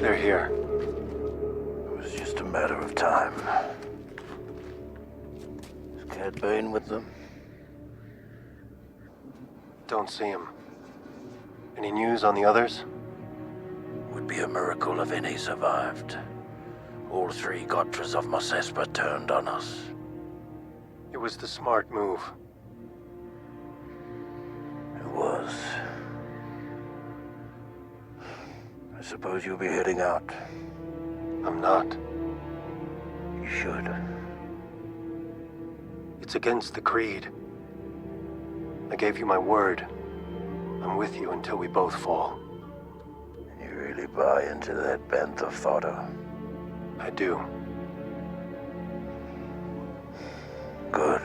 They're here. It was just a matter of time. Is Cad Bane with them? Don't see him. Any news on the others? Would be a miracle if any survived. All three Gotras of Mosespa turned on us. It was the smart move. It was. I suppose you'll be heading out. I'm not. You should. It's against the creed. I gave you my word. I'm with you until we both fall. You really buy into that bantha fodder? I do. Good.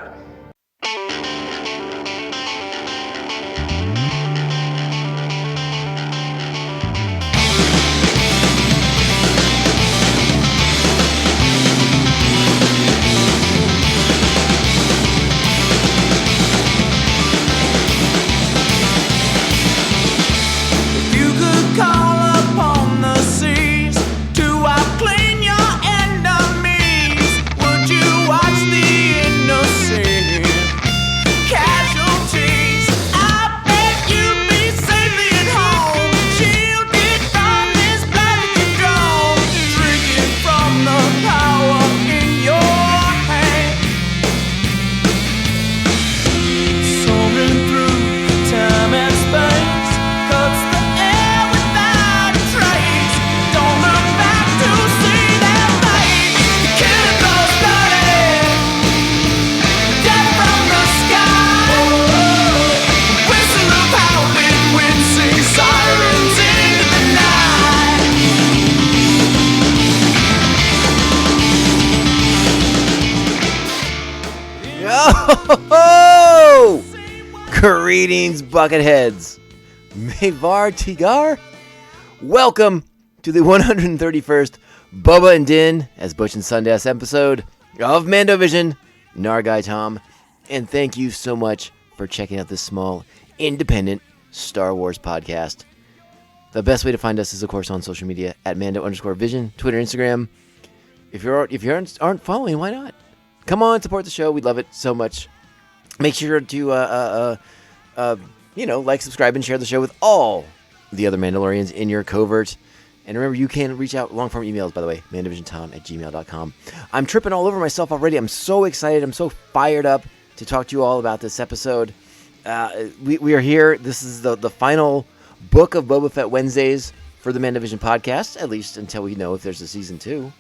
Oh! Greetings, Bucketheads. Mevar Tigar. Welcome to the 131st Bubba and Din as Butch and Sundance episode of Mando Vision. Nargai Tom, and thank you so much for checking out this small, independent Star Wars podcast. The best way to find us is, of course, on social media at Mando_Vision, Twitter, Instagram. If you aren't following, why not? Come on, support the show. We'd love it so much. Make sure to, like, subscribe, and share the show with all the other Mandalorians in your covert. And remember, you can reach out long-form emails, by the way, mandovisiontom@gmail.com. I'm tripping all over myself already. I'm so excited. I'm so fired up to talk to you all about this episode. We are here. This is the final Book of Boba Fett Wednesdays for the Mandovision podcast, at least until we know if there's a season 2.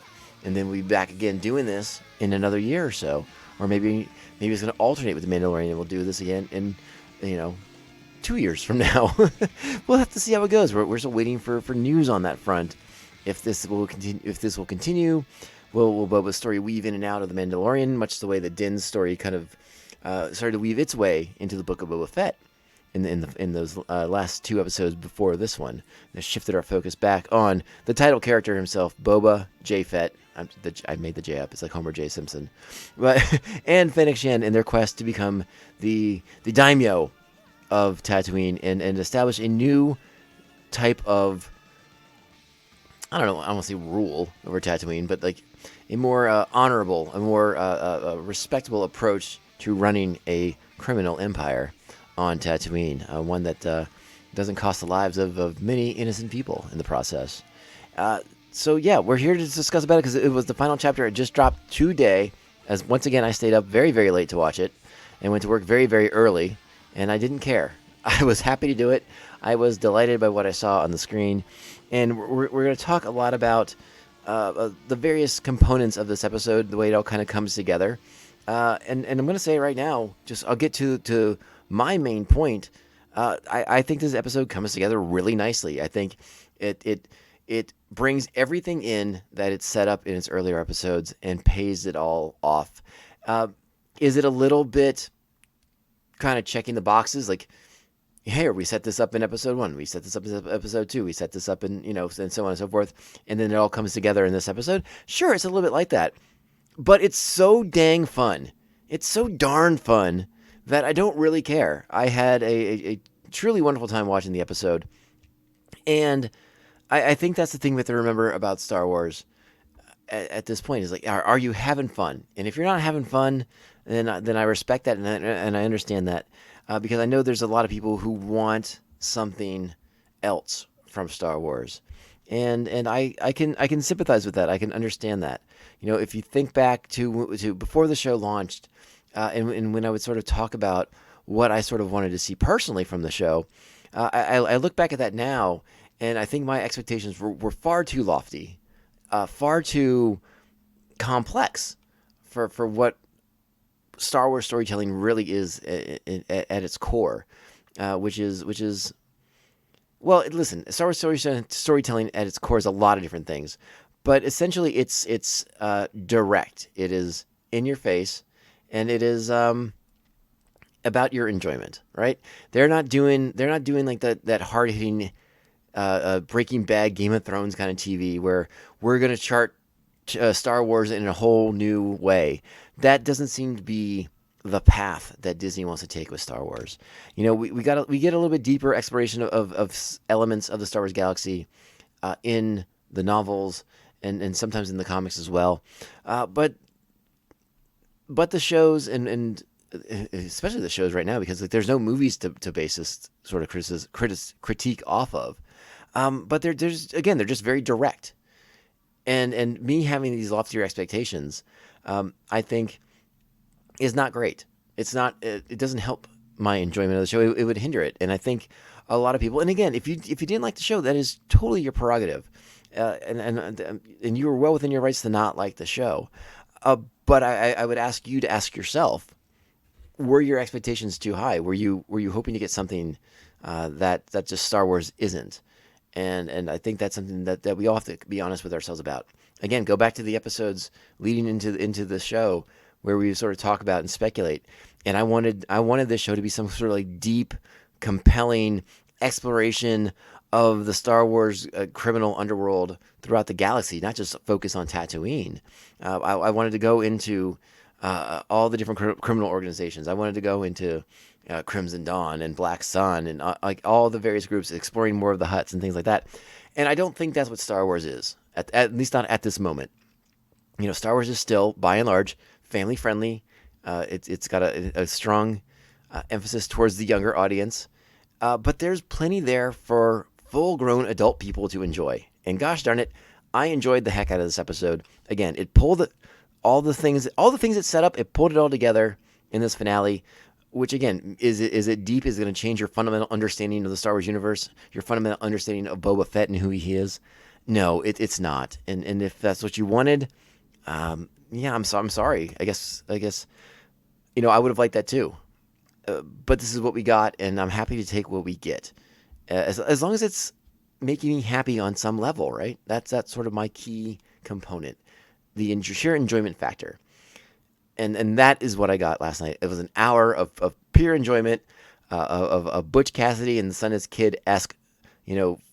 And then we'll be back again doing this in another year or so. Or maybe it's going to alternate with the Mandalorian, and we'll do this again in, 2 years from now. We'll have to see how it goes. We're still waiting for news on that front. If this will continue, will Boba's story weave in and out of the Mandalorian, much the way that Din's story kind of started to weave its way into the Book of Boba Fett in those last 2 episodes before this one. That shifted our focus back on the title character himself, Boba J. Fett. I made the J up. It's like Homer J. Simpson. And Fennec Shen in their quest to become the daimyo of Tatooine and establish a new type of, I don't want to say rule over Tatooine, but like a more honorable, a more respectable approach to running a criminal empire on Tatooine. One that doesn't cost the lives of many innocent people in the process. So yeah, we're here to discuss about it because it was the final chapter. It just dropped today. As once again, I stayed up very, very late to watch it and went to work very, very early, and I didn't care. I was happy to do it. I was delighted by what I saw on the screen, and we're going to talk a lot about the various components of this episode, the way it all kind of comes together. And I'm going to say right now, I'll get to my main point. I think this episode comes together really nicely. I think it brings everything in that it's set up in its earlier episodes and pays it all off. Is it a little bit kind of checking the boxes? Like, hey, we set this up in episode 1. We set this up in episode 2. We set this up in, and so on and so forth. And then it all comes together in this episode. Sure, it's a little bit like that. But it's so dang fun. It's so darn fun that I don't really care. I had a truly wonderful time watching the episode. And I think that's the thing we have to remember about Star Wars at this point is like, are you having fun? And if you're not having fun, then I respect that and I understand that because I know there's a lot of people who want something else from Star Wars, and I can sympathize with that. I can understand that. If you think back to before the show launched, and when I would sort of talk about what I sort of wanted to see personally from the show, I look back at that now, and I think my expectations were far too lofty, far too complex for what Star Wars storytelling really is at its core, which is well, listen, Star Wars storytelling at its core is a lot of different things, but essentially it's direct. It is in your face, and it is about your enjoyment, right? They're not doing like that hard hitting Breaking Bad, Game of Thrones kind of TV where we're gonna chart Star Wars in a whole new way. That doesn't seem to be the path that Disney wants to take with Star Wars. We get a little bit deeper exploration of elements of the Star Wars galaxy in the novels and sometimes in the comics as well. But the shows and especially the shows right now, because there's no movies to base this sort of critique off of. But they're just very direct. And me having these loftier expectations, I think, is not great. It's not. It doesn't help my enjoyment of the show. It would hinder it. And I think a lot of people. And again, if you didn't like the show, that is totally your prerogative. And you were well within your rights to not like the show. But I would ask you to ask yourself: were your expectations too high? Were you hoping to get something that just Star Wars isn't? And I think that's something that we all have to be honest with ourselves about. Again, go back to the episodes leading into the show where we sort of talk about and speculate. And I wanted this show to be some sort of like deep, compelling exploration of the Star Wars criminal underworld throughout the galaxy, not just focus on Tatooine. I wanted to go into all the different criminal organizations. I wanted to go into Crimson Dawn and Black Sun and like all the various groups, exploring more of the Hutts and things like that. And I don't think that's what Star Wars is, at least not at this moment. Star Wars is still, by and large, family friendly. It's got a strong emphasis towards the younger audience, but there's plenty there for full-grown adult people to enjoy. And gosh darn it, I enjoyed the heck out of this episode. Again, it pulled all the things it set up. It pulled it all together in this finale. Which again, is it deep? Is it going to change your fundamental understanding of the Star Wars universe? Your fundamental understanding of Boba Fett and who he is? No, it's not. And if that's what you wanted, yeah, I'm sorry. I guess I would have liked that too. But this is what we got, and I'm happy to take what we get, as long as it's making me happy on some level, right? That's sort of my key component, the sheer enjoyment factor. And that is what I got last night. It was an hour of pure enjoyment, of Butch Cassidy and the Sundance Kid-esque,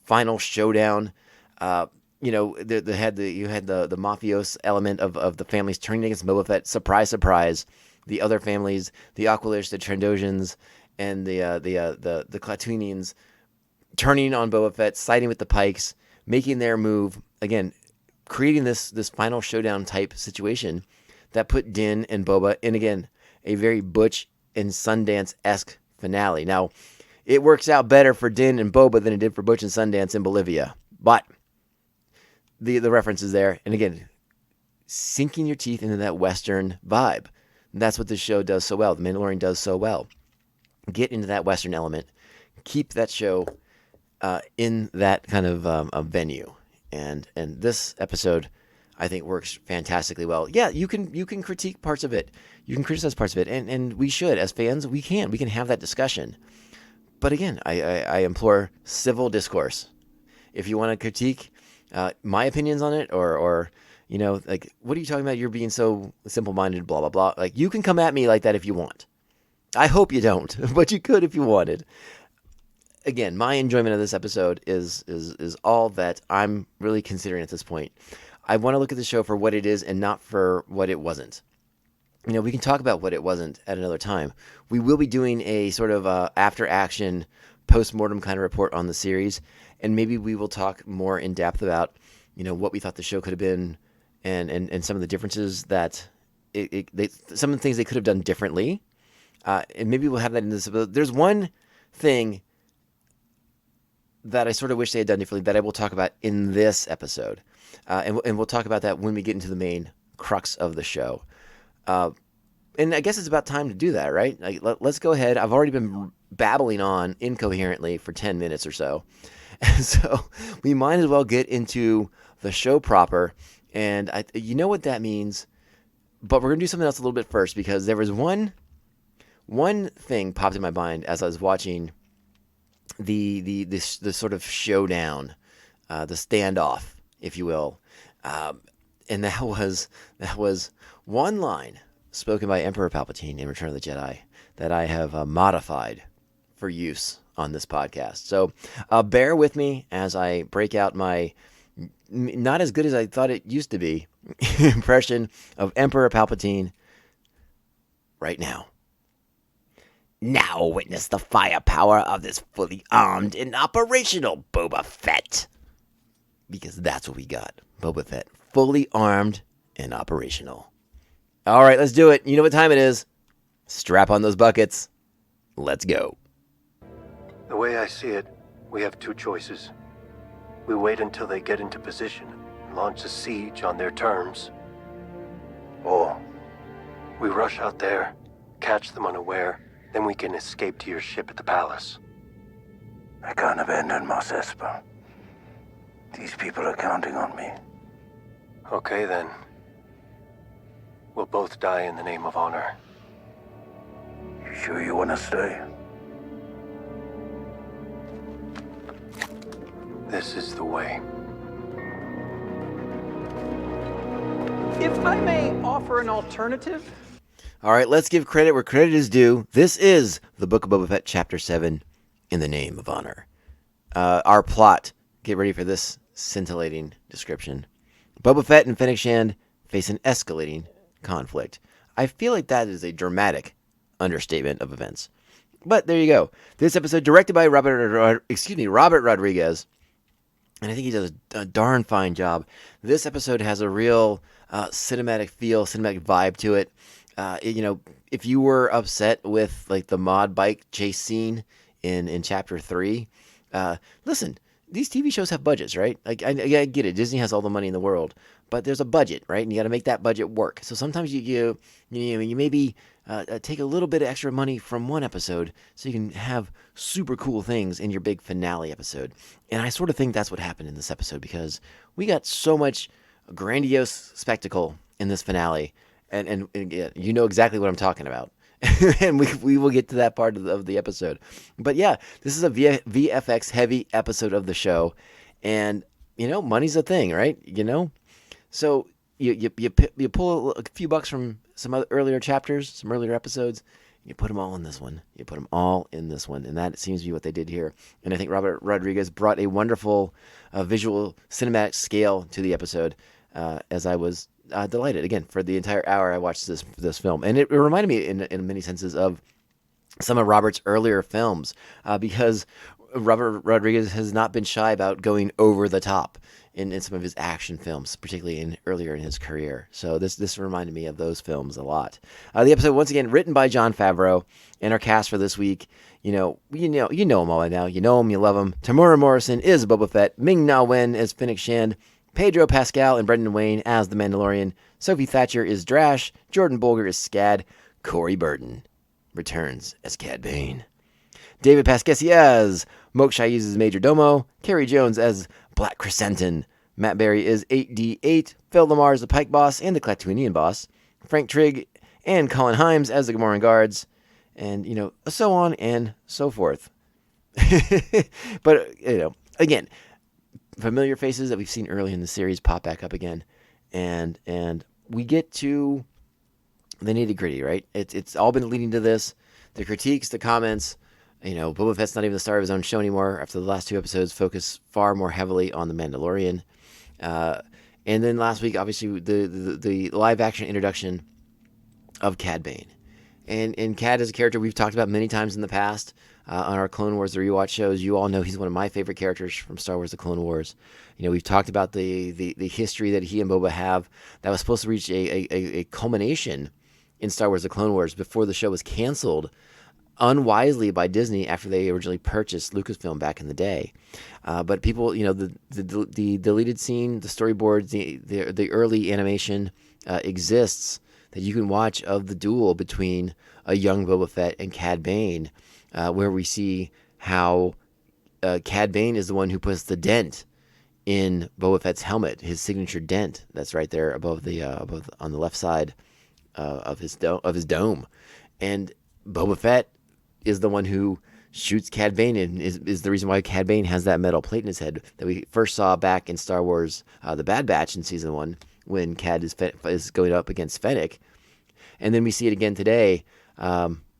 final showdown. You had the mafios element of the families turning against Boba Fett. Surprise, surprise. The other families, the Aqualish, the Trandosians, and the Klatooinians turning on Boba Fett, siding with the Pikes, making their move again, creating this final showdown type situation that put Din and Boba in, again, a very Butch and Sundance-esque finale. Now, it works out better for Din and Boba than it did for Butch and Sundance in Bolivia. But the reference is there. And again, sinking your teeth into that Western vibe. And that's what this show does so well. The Mandalorian does so well. Get into that Western element. Keep that show in that kind of venue. And this episode, I think, works fantastically well. Yeah, you can critique parts of it. You can criticize parts of it, and we should, as fans, we can have that discussion. But again, I implore civil discourse. If you want to critique my opinions on it, or like, what are you talking about? You're being so simple-minded, blah blah blah. Like, you can come at me like that if you want. I hope you don't, but you could if you wanted. Again, my enjoyment of this episode is all that I'm really considering at this point. I want to look at the show for what it is and not for what it wasn't. We can talk about what it wasn't at another time. We will be doing a sort of after-action, post-mortem kind of report on the series. and maybe we will talk more in depth about, what we thought the show could have been, and some of the differences that some of the things they could have done differently, and maybe we'll have that in this episode. There's one thing that I sort of wish they had done differently that I will talk about in this episode, and we'll talk about that when we get into the main crux of the show. And I guess it's about time to do that, right? Like, let's go ahead. I've already been babbling on incoherently for 10 minutes or so. And so we might as well get into the show proper. And you know what that means. But we're going to do something else a little bit first, because there was one thing popped in my mind as I was watching the sort of showdown, the standoff, if you will. And that was one line spoken by Emperor Palpatine in Return of the Jedi that I have modified for use on this podcast. So bear with me as I break out my not as good as I thought it used to be impression of Emperor Palpatine right now. Now witness the firepower of this fully armed and operational Boba Fett. Because that's what we got. Boba Fett, fully armed and operational. All right, let's do it. You know what time it is. Strap on those buckets. Let's go. The way I see it, we have two choices. We wait until they get into position and launch a siege on their terms. Or we rush out there, catch them unaware, then we can escape to your ship at the palace. I can't abandon Mos Espa. These people are counting on me. Okay then. We'll both die in the name of honor. You sure you want to stay? This is the way. If I may offer an alternative. All right, let's give credit where credit is due. This is the Book of Boba Fett, Chapter 7, In the Name of Honor. Our plot, get ready for this scintillating description. Boba Fett and Fennec Shand face an escalating conflict. I feel like that is a dramatic understatement of events. But there you go. This episode directed by Robert Rodriguez. And I think he does a darn fine job. This episode has a real cinematic feel, cinematic vibe to it. If you were upset with like the mod bike chase scene in Chapter 3, listen, these TV shows have budgets, right? Like I get it. Disney has all the money in the world, but there's a budget, right? And you got to make that budget work. So sometimes you maybe take a little bit of extra money from one episode so you can have super cool things in your big finale episode. And I sort of think that's what happened in this episode, because we got so much grandiose spectacle in this finale. And you know exactly what I'm talking about. And we will get to that part of the episode. But yeah, this is a VFX heavy episode of the show. And, money's a thing, right? So you pull a few bucks from some other earlier chapters, some earlier episodes, you put them all in this one. And that seems to be what they did here. And I think Robert Rodriguez brought a wonderful visual cinematic scale to the episode, as I was delighted. Again, for the entire hour I watched this film. And it reminded me in many senses of some of Robert's earlier films, because Robert Rodriguez has not been shy about going over the top in some of his action films, particularly earlier in his career. So this reminded me of those films a lot. The episode, once again, written by Jon Favreau, and our cast for this week, you know them all by now. You know them, you love them. Tamora Morrison is Boba Fett. Ming-Na Wen as Fennec Shand. Pedro Pascal and Brendan Wayne as the Mandalorian. Sophie Thatcher is Drash. Jordan Bolger is Scad. Corey Burton returns as Cad Bane. David Pasquesi as Moksha uses Major Domo. Kerry Jones as Black Crescenton. Matt Berry is 8D8. Phil Lamar is the Pike Boss and the Klatooinian Boss. Frank Trigg and Colin Himes as the Gamoran Guards. And, so on and so forth. But, again, familiar faces that we've seen early in the series pop back up again. And we get to the nitty-gritty, right? It's all been leading to this. The critiques, the comments. Boba Fett's not even the star of his own show anymore after the last two episodes focus far more heavily on the Mandalorian. And then last week, obviously, the live-action introduction of Cad Bane. And Cad is a character we've talked about many times in the past on our Clone Wars the rewatch shows. You all know he's one of my favorite characters from Star Wars: The Clone Wars. We've talked about the history that he and Boba have that was supposed to reach a culmination in Star Wars: The Clone Wars before the show was canceled unwisely by Disney after they originally purchased Lucasfilm back in the day. But people, the deleted scene, the storyboards, the early animation exists that you can watch of the duel between a young Boba Fett and Cad Bane, where we see how Cad Bane is the one who puts the dent in Boba Fett's helmet, his signature dent that's right there above on the left side of his dome, and Boba Fett is the one who shoots Cad Bane and is the reason why Cad Bane has that metal plate in his head that we first saw back in Star Wars The Bad Batch in Season 1 when Cad is going up against Fennec. And then we see it again today,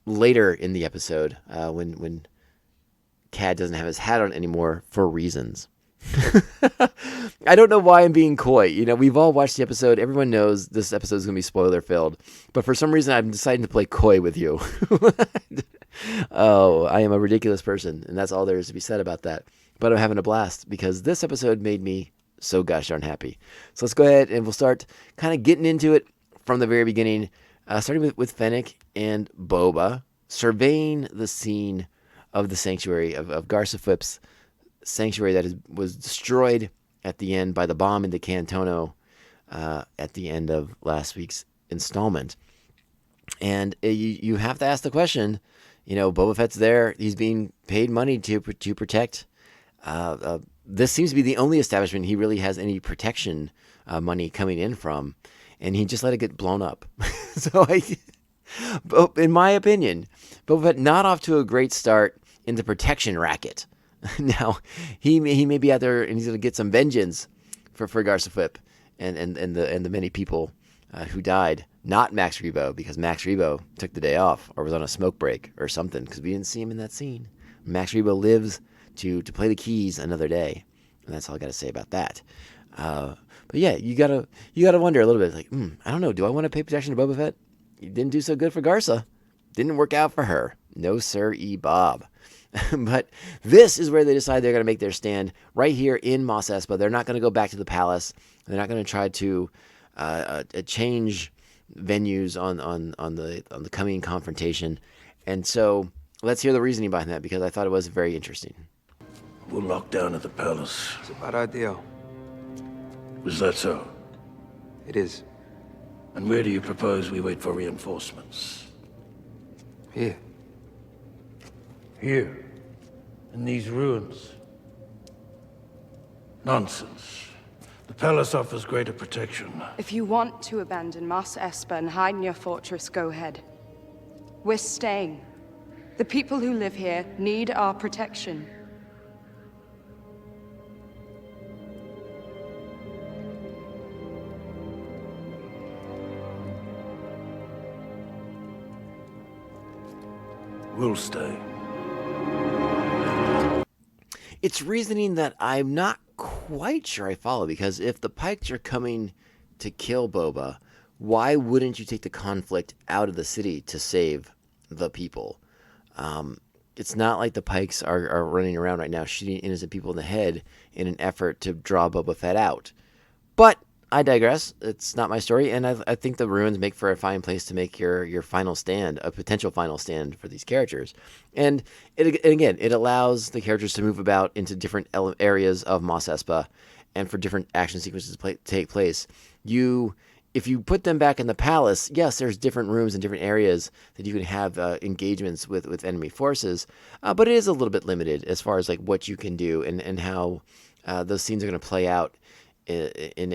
later in the episode, when Cad doesn't have his hat on anymore for reasons. I don't know why I'm being coy. We've all watched the episode. Everyone knows this episode is going to be spoiler filled. But for some reason, I'm deciding to play coy with you. Oh, I am a ridiculous person, and that's all there is to be said about that. But I'm having a blast because this episode made me so gosh darn happy. So let's go ahead and we'll start kind of getting into it from the very beginning, starting with Fennec and Boba surveying the scene of the sanctuary of Garsa Fwip's sanctuary that was destroyed at the end by the bomb into Cantono at the end of last week's installment. And you have to ask the question, Boba Fett's there. He's being paid money to protect. This seems to be the only establishment he really has any protection money coming in from, and he just let it get blown up. So, in my opinion, Boba Fett not off to a great start in the protection racket. Now, he may be out there and he's going to get some vengeance for Garsa Fwip and the many people who died. Not Max Rebo, because Max Rebo took the day off or was on a smoke break or something, because we didn't see him in that scene. Max Rebo lives to play the keys another day, and that's all I got to say about that. But yeah, you gotta wonder a little bit, like, I don't know, do I want to pay protection to Boba Fett? He didn't do so good for Garsa. Didn't work out for her. No sir, Bob. But this is where they decide they're going to make their stand right here in Mos Espa. They're not going to go back to the palace. They're not going to try to change venues on the coming confrontation. And so let's hear the reasoning behind that, because I thought it was very interesting. We'll lock down at the palace. It's a bad idea. Is that so? It is. And where do you propose we wait for reinforcements? Here. Here? In these ruins? Nonsense. The palace offers greater protection. If you want to abandon Mos Espa and hide in your fortress, go ahead. We're staying. The people who live here need our protection. We'll stay. It's reasoning that I'm not quite sure I follow, because if the Pikes are coming to kill Boba, why wouldn't you take the conflict out of the city to save the people? It's not like the Pikes are running around right now shooting innocent people in the head in an effort to draw Boba Fett out. But I digress. It's not my story, and I think the ruins make for a fine place to make your final stand, a potential final stand for these characters. And it allows the characters to move about into different areas of Mos Espa, and for different action sequences to take place. If you put them back in the palace, yes, there's different rooms and different areas that you can have engagements with enemy forces, but it is a little bit limited as far as like what you can do and how those scenes are going to play out in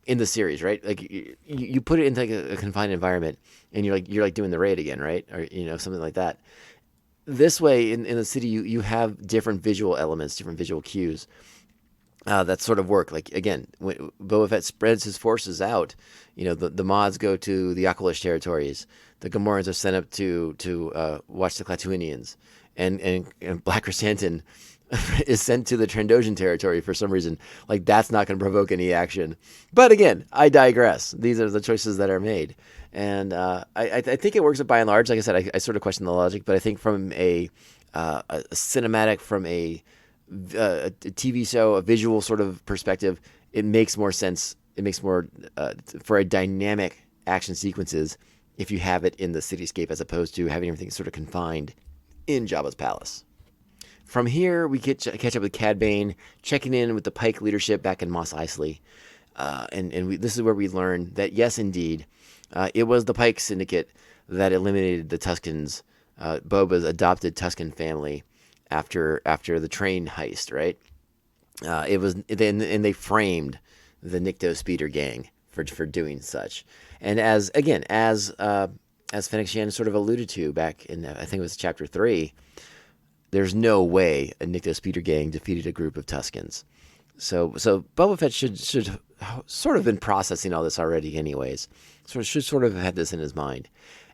the series, right? Like you put it into like a confined environment, and you're like doing the raid again, right? Or something like that. This way, in the city, you have different visual elements, different visual cues that sort of work. Like again, when Boba Fett spreads his forces out, the mods go to the Aqualish territories. The Gamorreans are sent up to watch the Klatooinians, and Black Chrysanthemum is sent to the Trandoshan territory for some reason. Like, that's not going to provoke any action. But again, I digress. These are the choices that are made. And I think it works by and large. Like I said, I sort of question the logic, but I think from a cinematic, from a TV show, a visual sort of perspective, it makes more sense. It makes more for a dynamic action sequences if you have it in the cityscape as opposed to having everything sort of confined in Jabba's palace. From here, we catch up with Cad Bane, checking in with the Pike leadership back in Mos Eisley. This is where we learn that, yes, indeed, it was the Pike Syndicate that eliminated the Tuskens, Boba's adopted Tusken family, after the train heist, right? They framed the Nikto Speeder gang for doing such. And as Fennec Shan sort of alluded to back in, I think it was chapter 3, there's no way a Nikto Speeder gang defeated a group of Tuskens. So Boba Fett should sort of been processing all this already anyways. Should sort of have had this in his mind.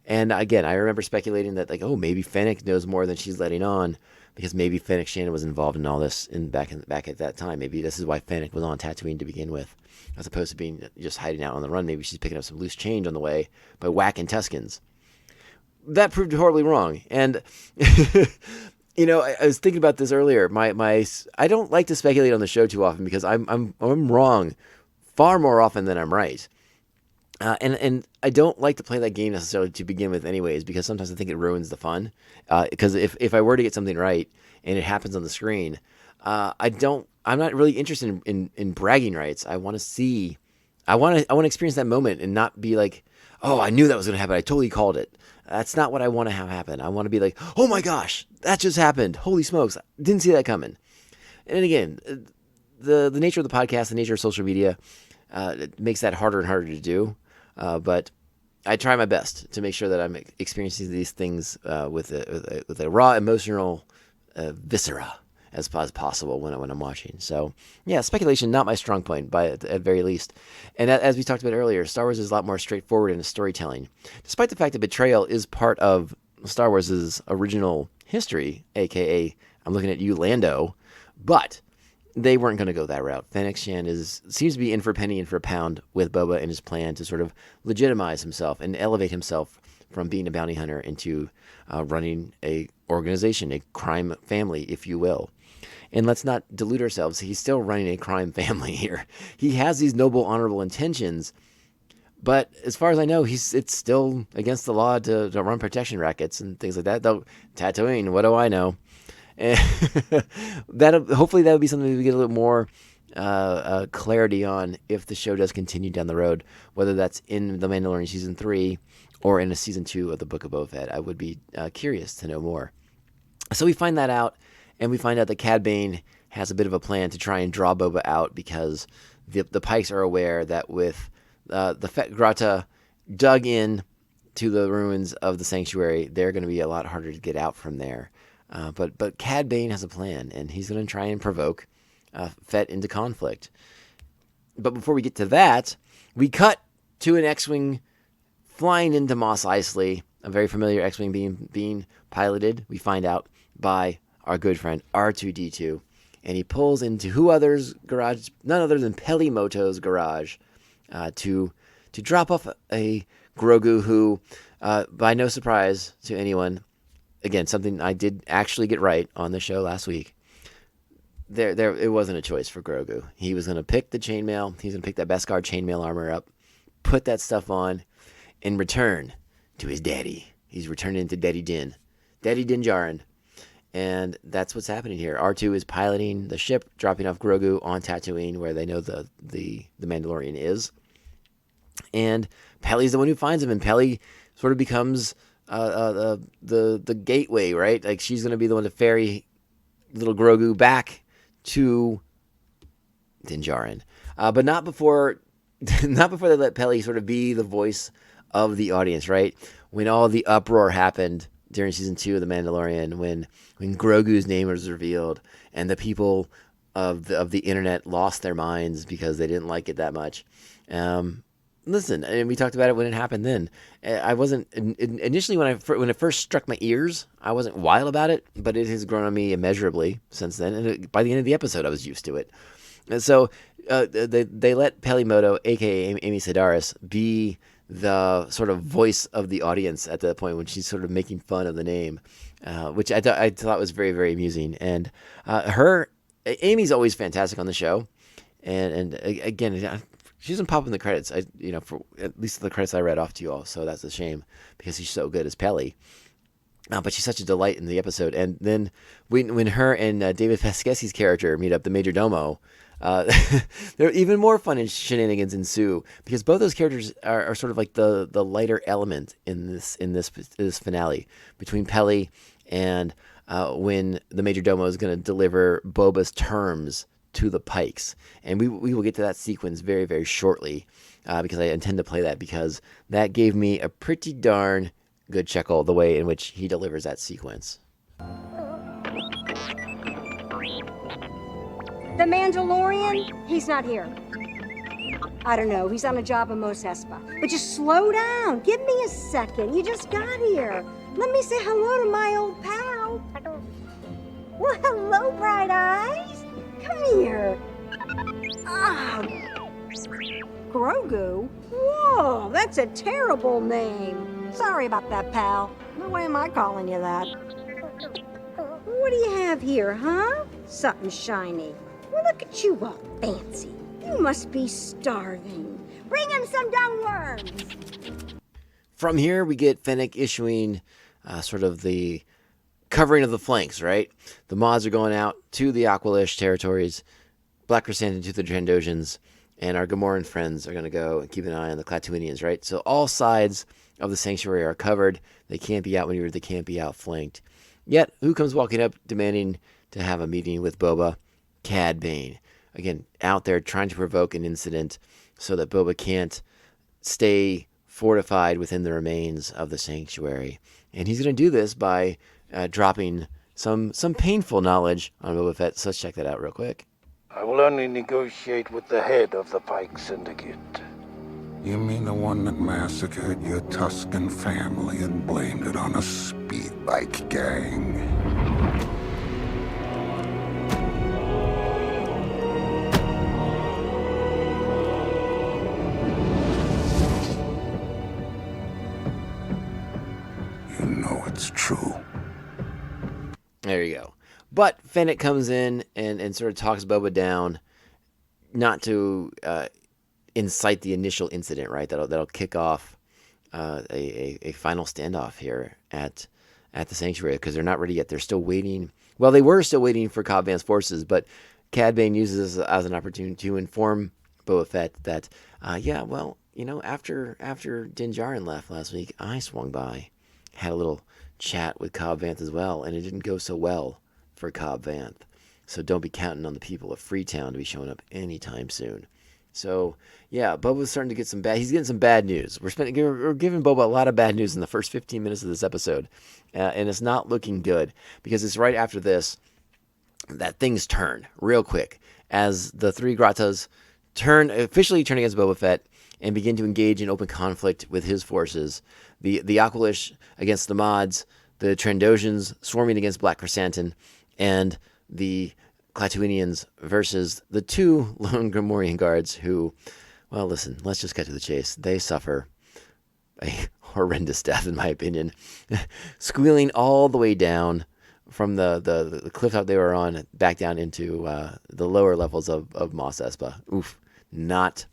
And again, I remember speculating that, like, oh, maybe Fennec knows more than she's letting on, because maybe Fennec Shan was involved in all this back at that time. Maybe this is why Fennec was on Tatooine to begin with, as opposed to being just hiding out on the run. Maybe she's picking up some loose change on the way by whacking Tuskens. That proved horribly wrong. And I was thinking about this earlier. I don't like to speculate on the show too often because I'm wrong far more often than I'm right. And I don't like to play that game necessarily to begin with anyways, because sometimes I think it ruins the fun. Because if I were to get something right and it happens on the screen, I'm not really interested in bragging rights. I want to experience that moment and not be like, oh, I knew that was going to happen. I totally called it. That's not what I want to have happen. I want to be like, oh my gosh, that just happened. Holy smokes. Didn't see that coming. And again, the nature of the podcast, the nature of social media, it makes that harder and harder to do. But I try my best to make sure that I'm experiencing these things with a raw emotional viscera as possible when I'm watching. So yeah, speculation, not my strong point at very least. And as we talked about earlier, Star Wars is a lot more straightforward in its storytelling, despite the fact that betrayal is part of Star Wars' original history, aka I'm looking at you, Lando, but they weren't going to go that route. Fennec Shan seems to be in for a penny and for a pound with Boba and his plan to sort of legitimize himself and elevate himself from being a bounty hunter into running a organization, a crime family, if you will. And let's not delude ourselves. He's still running a crime family here. He has these noble, honorable intentions, but as far as I know, it's still against the law to run protection rackets and things like that. Though Tatooine, what do I know? Hopefully that would be something we get a little more clarity on if the show does continue down the road, whether that's in The Mandalorian Season 3 or in a Season 2 of the Book of Boba Fett. I would be curious to know more. So we find that out, and we find out that Cad Bane has a bit of a plan to try and draw Boba out because the Pikes are aware that with the Fett Grata dug in to the ruins of the sanctuary, they're going to be a lot harder to get out from there. But Cad Bane has a plan, and he's going to try and provoke Fett into conflict. But before we get to that, we cut to an X-Wing flying into Mos Eisley, a very familiar X-Wing being piloted, we find out, by our good friend R2-D2. And he pulls into garage, none other than Pelimoto's garage, to drop off a Grogu who, by no surprise to anyone, again, something I did actually get right on the show last week. It wasn't a choice for Grogu. He was going to pick the chainmail. He's going to pick that Beskar chainmail armor up, put that stuff on, and return to his daddy. He's returning to Daddy Din Djarin. And that's what's happening here. R2 is piloting the ship, dropping off Grogu on Tatooine, where they know the Mandalorian is. And Peli's the one who finds him, and Peli sort of becomes the gateway, right? Like, she's going to be the one to ferry little Grogu back to Din Djarin. But not before they let Peli sort of be the voice of the audience, right? When all the uproar happened during Season 2 of The Mandalorian, when Grogu's name was revealed, and the people of the internet lost their minds because they didn't like it that much. listen, and we talked about it when it happened then. I wasn't, initially when it first struck my ears, I wasn't wild about it, but it has grown on me immeasurably since then. And by the end of the episode, I was used to it. And so they let Peli Motto, a.k.a. Amy Sedaris, be the sort of voice of the audience at that point when she's sort of making fun of the name, which I thought was very, very amusing. And Amy's always fantastic on the show. And again, she doesn't pop in the credits, for at least the credits I read off to you all, so that's a shame because she's so good as Peli. But she's such a delight in the episode. And then when her and David Pasquesi's character meet up, the Major Domo, there even more fun and shenanigans ensue because both those characters are sort of like the lighter element in this finale between Peli and when the Major Domo is going to deliver Boba's terms to the Pikes. And we will get to that sequence very, very shortly because I intend to play that because that gave me a pretty darn good chuckle the way in which he delivers that sequence. The Mandalorian? He's not here. I don't know. He's on a job in Mos Espa. But just slow down. Give me a second. You just got here. Let me say hello to my old pal. Well, hello, Bright Eyes. Come here. Ah, Grogu? Whoa, that's a terrible name. Sorry about that, pal. No way am I calling you that. What do you have here, huh? Something shiny. Well, look at you all fancy. You must be starving. Bring him some dung worms. From here, we get Fennec issuing sort of the covering of the flanks, right? The mods are going out to the Aqualish territories, Black Chrysanthemum to the Trandoshans, and our Gamoran friends are going to go and keep an eye on the Klatooinians, right? So all sides of the Sanctuary are covered. They can't be outmaneuvered. They can't be outflanked. Yet, who comes walking up demanding to have a meeting with Boba? Cad Bane. Again, out there trying to provoke an incident so that Boba can't stay fortified within the remains of the Sanctuary. And he's going to do this by dropping some painful knowledge on Boba Fett. So let's check that out real quick. I will only negotiate with the head of the Pike Syndicate. You mean the one that massacred your Tuscan family and blamed it on a speed bike gang? You know it's true. There you go. But Fennec comes in and sort of talks Boba down, not to incite the initial incident, right? That'll kick off a final standoff here at the Sanctuary because they're not ready yet. They're still waiting. Well, they were still waiting for Cobb Vanth's forces, but Cad Bane uses this as an opportunity to inform Boba Fett that, after Din Djarin left last week, I swung by, had a little chat with Cobb Vanth as well, and it didn't go so well for Cobb Vanth. So don't be counting on the people of Freetown to be showing up anytime soon. So, yeah, Boba's starting to get he's getting some bad news. We're giving Boba a lot of bad news in the first 15 minutes of this episode. And it's not looking good because it's right after this that things turn real quick as the three Gratas officially turn against Boba Fett and begin to engage in open conflict with his forces. The Aqualish against the mods, the Trandoshans swarming against Black Chrysanthemum, and the Klatooinians versus the two lone Gamorrean guards who, well, listen, let's just cut to the chase. They suffer a horrendous death, in my opinion, squealing all the way down from the cliff top they were on back down into the lower levels of Mos Espa. Oof, not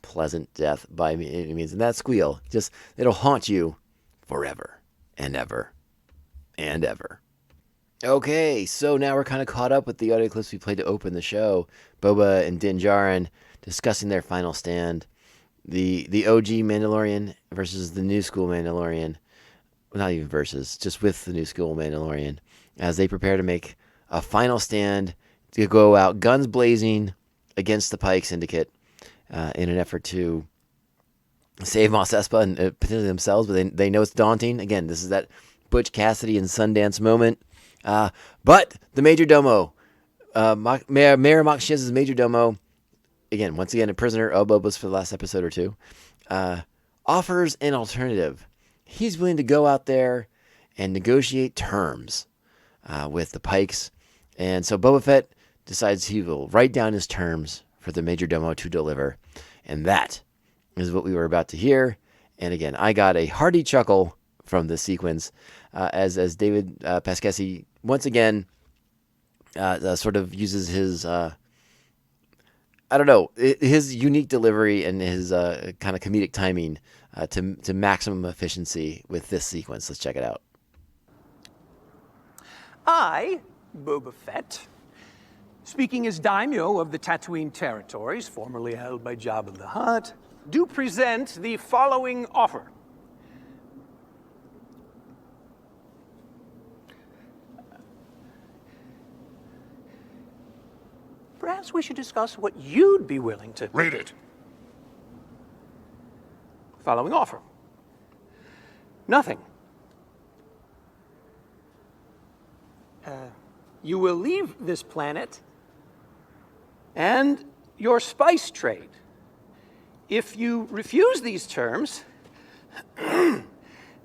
pleasant death by any means. And that squeal, it'll haunt you forever and ever and ever. Okay, so now we're kind of caught up with the audio clips we played to open the show. Boba and Din Djarin discussing their final stand. The OG Mandalorian versus the new school Mandalorian. Well, not even versus, just with the new school Mandalorian. As they prepare to make a final stand to go out guns blazing against the Pike Syndicate in an effort to save Mos Espa and potentially themselves, but they know it's daunting. Again, this is that Butch Cassidy and Sundance moment. But the Major Domo, Mayor Mock Shiz's Major Domo, once again, a prisoner of Boba's for the last episode or two, offers an alternative. He's willing to go out there and negotiate terms with the Pikes. And so Boba Fett decides he will write down his terms for the Major Domo to deliver. And that is what we were about to hear. And again, I got a hearty chuckle from this sequence as David Pasquesi once again sort of uses his, his unique delivery and his kind of comedic timing to maximum efficiency with this sequence. Let's check it out. I, Boba Fett, speaking as daimyo of the Tatooine territories, formerly held by Jabba the Hutt, do present the following offer. Perhaps we should discuss what you'd be willing to... Read it. Following offer. Nothing. You will leave this planet and your spice trade. If you refuse these terms,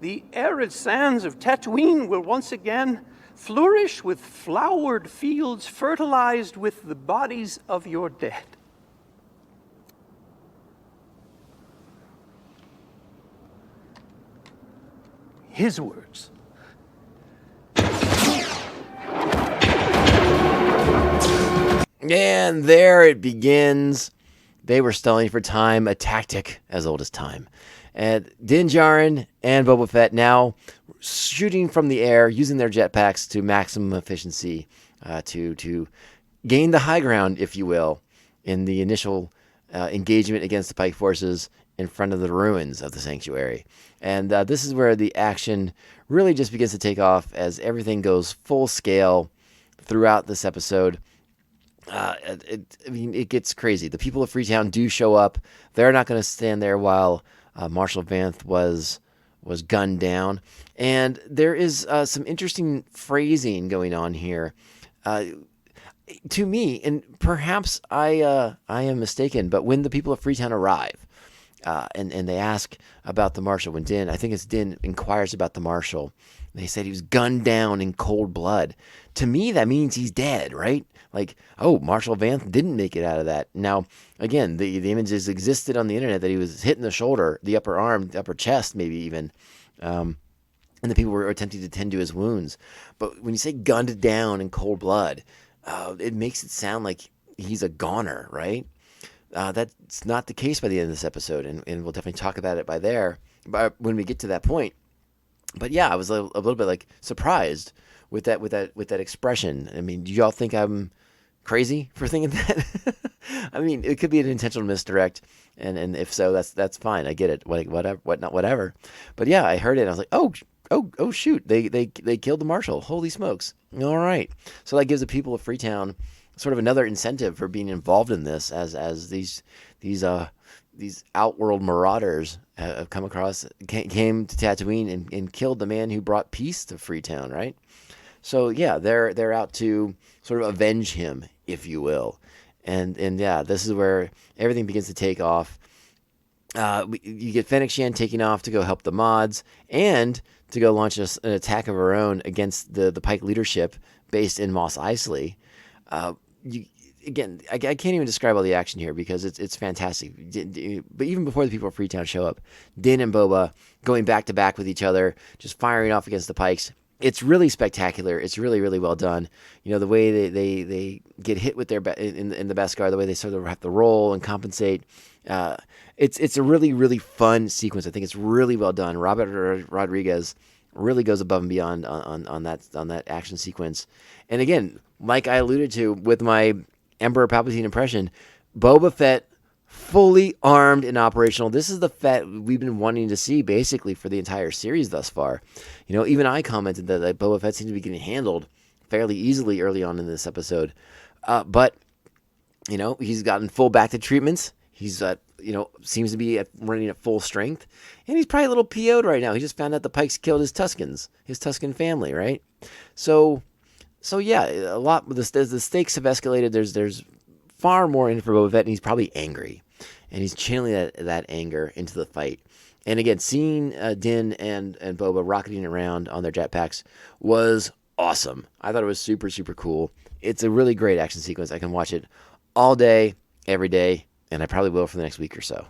the arid sands of Tatooine will once again flourish with flowered fields fertilized with the bodies of your dead. His words. And there it begins. They were stalling for time, a tactic as old as time. And Din Djarin and Boba Fett now shooting from the air, using their jetpacks to maximum efficiency to gain the high ground, if you will, in the initial engagement against the Pike forces in front of the ruins of the sanctuary. And this is where the action really just begins to take off as everything goes full scale throughout this episode. It gets crazy. The people of Freetown do show up. They're not going to stand there while Marshal Vanth was gunned down. And there is some interesting phrasing going on here. To me, and perhaps I am mistaken, but when the people of Freetown arrive, and they ask about the Marshal, when Din, I think it's Din, inquires about the Marshal, they said he was gunned down in cold blood. To me, that means he's dead, right? Like, oh, Marshal Vanth didn't make it out of that. Now, again, the images existed on the internet that he was hit in the shoulder, the upper arm, the upper chest, maybe even. And the people were attempting to tend to his wounds. But when you say gunned down in cold blood, it makes it sound like he's a goner, right? That's not the case by the end of this episode, and we'll definitely talk about it when we get to that point. But yeah, I was a little bit like surprised with that expression. I mean, do y'all think I'm crazy for thinking that? I mean, it could be an intentional misdirect, and if so, that's fine. I get it. Whatever. But yeah, I heard it and I was like, oh shoot, they killed the Marshal. Holy smokes. All right. So that gives the people of Freetown sort of another incentive for being involved in this as these outworld marauders have came to Tatooine and killed the man who brought peace to Freetown, right? So yeah, they're out to sort of avenge him, if you will. And yeah, this is where everything begins to take off. You get Fennec Shan taking off to go help the mods and to go launch an attack of her own against the Pike leadership based in Mos Eisley. I can't even describe all the action here because it's fantastic. But even before the people of Freetown show up, Din and Boba going back to back with each other, just firing off against the Pikes. It's really spectacular. It's really, really well done. You know, the way they get hit with their in the Beskar, the way they sort of have to roll and compensate. It's a really, really fun sequence. I think it's really well done. Robert Rodriguez really goes above and beyond on that action sequence. And again, like I alluded to with my Emperor Palpatine impression, Boba Fett fully armed and operational. This is the Fett we've been wanting to see basically for the entire series thus far. You know, even I commented that Boba Fett seems to be getting handled fairly easily early on in this episode. But, you know, he's gotten full back-to treatments. He's, seems to be running at full strength. And he's probably a little PO'd right now. He just found out the Pikes killed his Tusken family, right? So yeah, the stakes have escalated. There's far more in for Boba Fett, and he's probably angry. and he's channeling that anger into the fight. And again, seeing Din and Boba rocketing around on their jetpacks was awesome. I thought it was super, super cool. It's a really great action sequence. I can watch it all day, every day, and I probably will for the next week or so.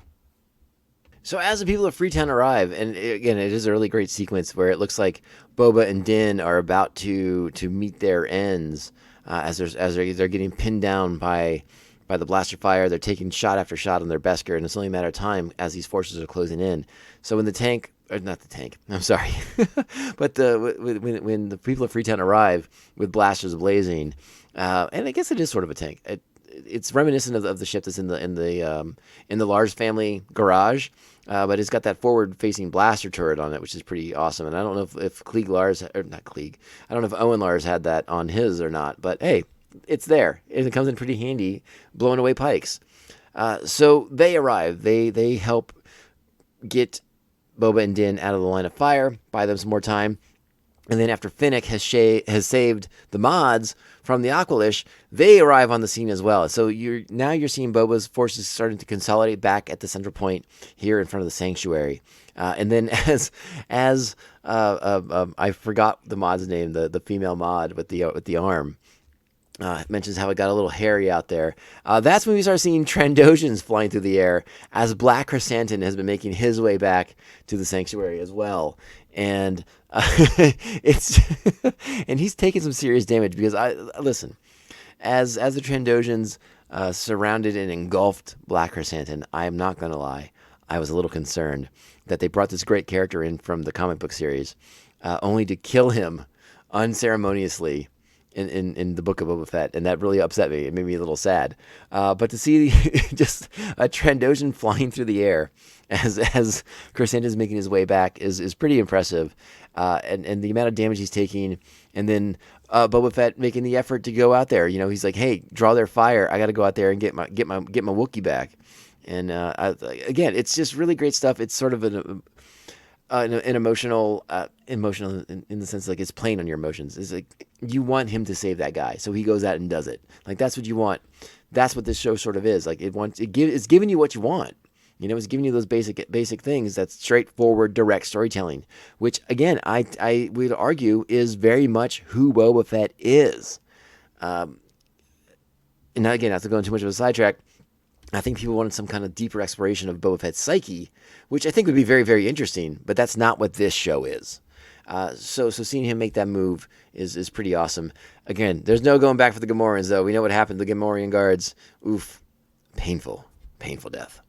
So as the people of Freetown arrive, and again, it is a really great sequence where it looks like Boba and Din are about to meet their ends as they're getting pinned down by the blaster fire. They're taking shot after shot on their Beskar, and it's only a matter of time as these forces are closing in. So when the tank, or not the tank, I'm sorry, but when the people of Freetown arrive with blasters blazing, and I guess it is sort of a tank. It's reminiscent of the ship that's in the Lars family garage, but it's got that forward-facing blaster turret on it, which is pretty awesome. And I don't know if Klieg Lars, or not Klieg, I don't know if Owen Lars had that on his or not, but hey, it's there, and it comes in pretty handy, blowing away pikes. So they arrive. They help get Boba and Din out of the line of fire, buy them some more time. And then after Finnick has saved the mods from the Aqualish, they arrive on the scene as well. So you're seeing Boba's forces starting to consolidate back at the central point here in front of the sanctuary. And then as I forgot the mod's name, the female mod with the arm. Mentions how it got a little hairy out there. That's when we start seeing Trandoshans flying through the air as Black Chrysanthemum has been making his way back to the sanctuary as well. And it's and he's taking some serious damage because listen, as the Trandoshans surrounded and engulfed Black Chrysanthemum, I am not going to lie, I was a little concerned that they brought this great character in from the comic book series only to kill him unceremoniously in the Book of Boba Fett, and that really upset me. It made me a little sad. But to see just a Trandoshan flying through the air as Chrysanthemum is making his way back is pretty impressive. And the amount of damage he's taking, and then Boba Fett making the effort to go out there. You know, he's like, "Hey, draw their fire. I got to go out there and get my Wookiee back." And again, it's just really great stuff. It's sort of an emotional in the sense like it's playing on your emotions. It's like you want him to save that guy, so he goes out and does it. Like that's what you want. That's what this show sort of is. Like it's giving you what you want. You know, it's giving you those basic things. That's straightforward, direct storytelling, which again I would argue is very much who Boba Fett is. And again, not to go into too much of a sidetrack, I think people wanted some kind of deeper exploration of Boba Fett's psyche, which I think would be very, very interesting, but that's not what this show is. So seeing him make that move is pretty awesome. Again, there's no going back for the Gamorreans, though. We know what happened to the Gamorrean guards. Oof. Painful death.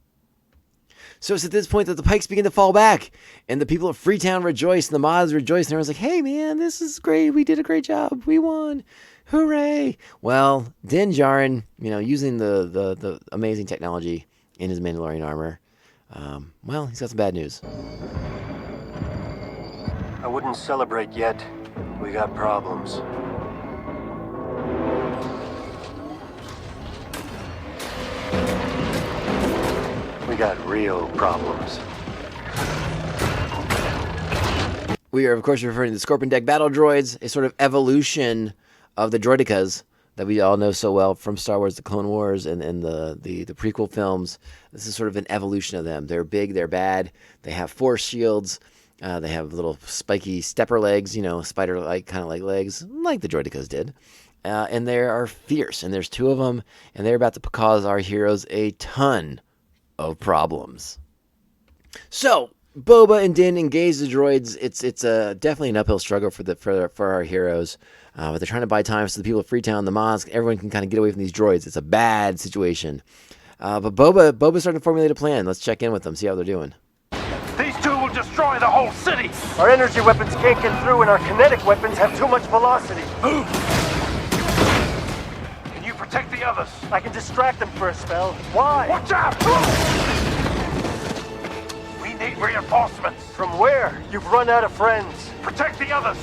So it's at this point that the pikes begin to fall back, and the people of Freetown rejoice, and the mods rejoice, and everyone's like, "Hey, man, this is great. We did a great job. We won. Hooray!" Well, Din Djarin, using the amazing technology in his Mandalorian armor, well, he's got some bad news. I wouldn't celebrate yet. We got problems. We got real problems. We are, of course, referring to the Scorpion Deck Battle Droids, a sort of evolution of the droidicas that we all know so well from Star Wars: The Clone Wars and the prequel films. This is sort of an evolution of them. They're big, they're bad, they have force shields, they have little spiky stepper legs, spider-like kind of like legs, like the droidicas did. And they are fierce, and there's two of them, and they're about to cause our heroes a ton of problems. So Boba and Din engage the droids. It's definitely an uphill struggle for our heroes, but they're trying to buy time so the people of Freetown, the Mods, everyone can kind of get away from these droids. It's a bad situation. But Boba's starting to formulate a plan. Let's check in with them, see how they're doing. These two will destroy the whole city! Our energy weapons can't get through, and our kinetic weapons have too much velocity. Move! Can you protect the others? I can distract them for a spell. Why? Watch out! We need reinforcements. From where? You've run out of friends. Protect the others!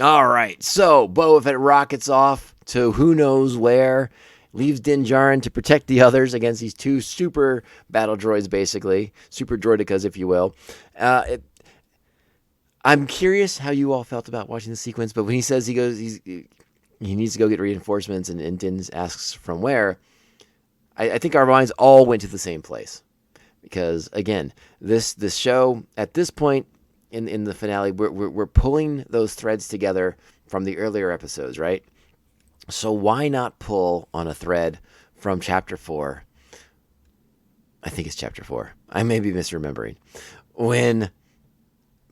All right, so Boba Fett rockets off to who knows where, leaves Din Djarin to protect the others against these two super battle droids, basically. Super droidicas, if you will. I'm curious how you all felt about watching the sequence, but when he says he needs to go get reinforcements, and Din asks from where. I think our minds all went to the same place. Because, again, this show, at this point in the finale, we're pulling those threads together from the earlier episodes, right? So why not pull on a thread from Chapter 4? I think it's Chapter 4. I may be misremembering. When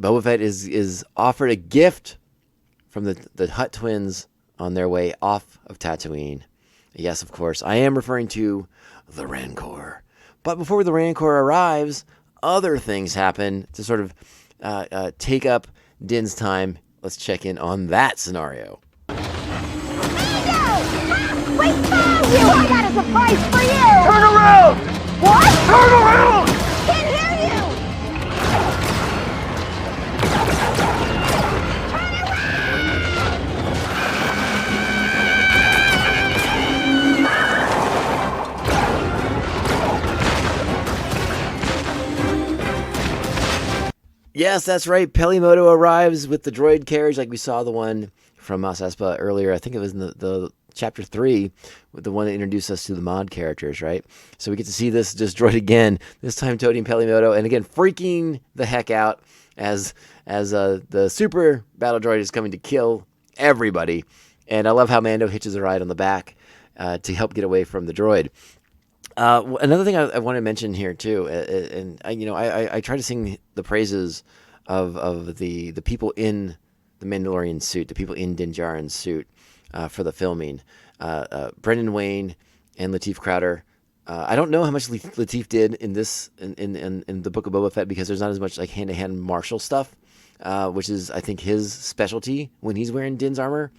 Boba Fett is offered a gift from the Hutt twins on their way off of Tatooine. Yes, of course, I am referring to the Rancor. But before the Rancor arrives, other things happen to sort of take up Din's time. Let's check in on that scenario. Mando! We found you! I got a surprise for you! Turn around! What? Turn around! Can't hear you! Yes, that's right. Pelimoto arrives with the droid carriage, like we saw the one from Mos Espa earlier. I think it was in the Chapter 3, with the one that introduced us to the mod characters, right? So we get to see this droid again, this time toting Pelimoto, and again, freaking the heck out as the super battle droid is coming to kill everybody. And I love how Mando hitches a ride on the back to help get away from the droid. Another thing I want to mention here too, and I try to sing the praises of the people in the Mandalorian suit, the people in Din Djarin's suit for the filming. Brendan Wayne and Lateef Crowder. I don't know how much Lateef did in this in the Book of Boba Fett, because there's not as much like hand-to-hand martial stuff, which is I think his specialty when he's wearing Din's armor.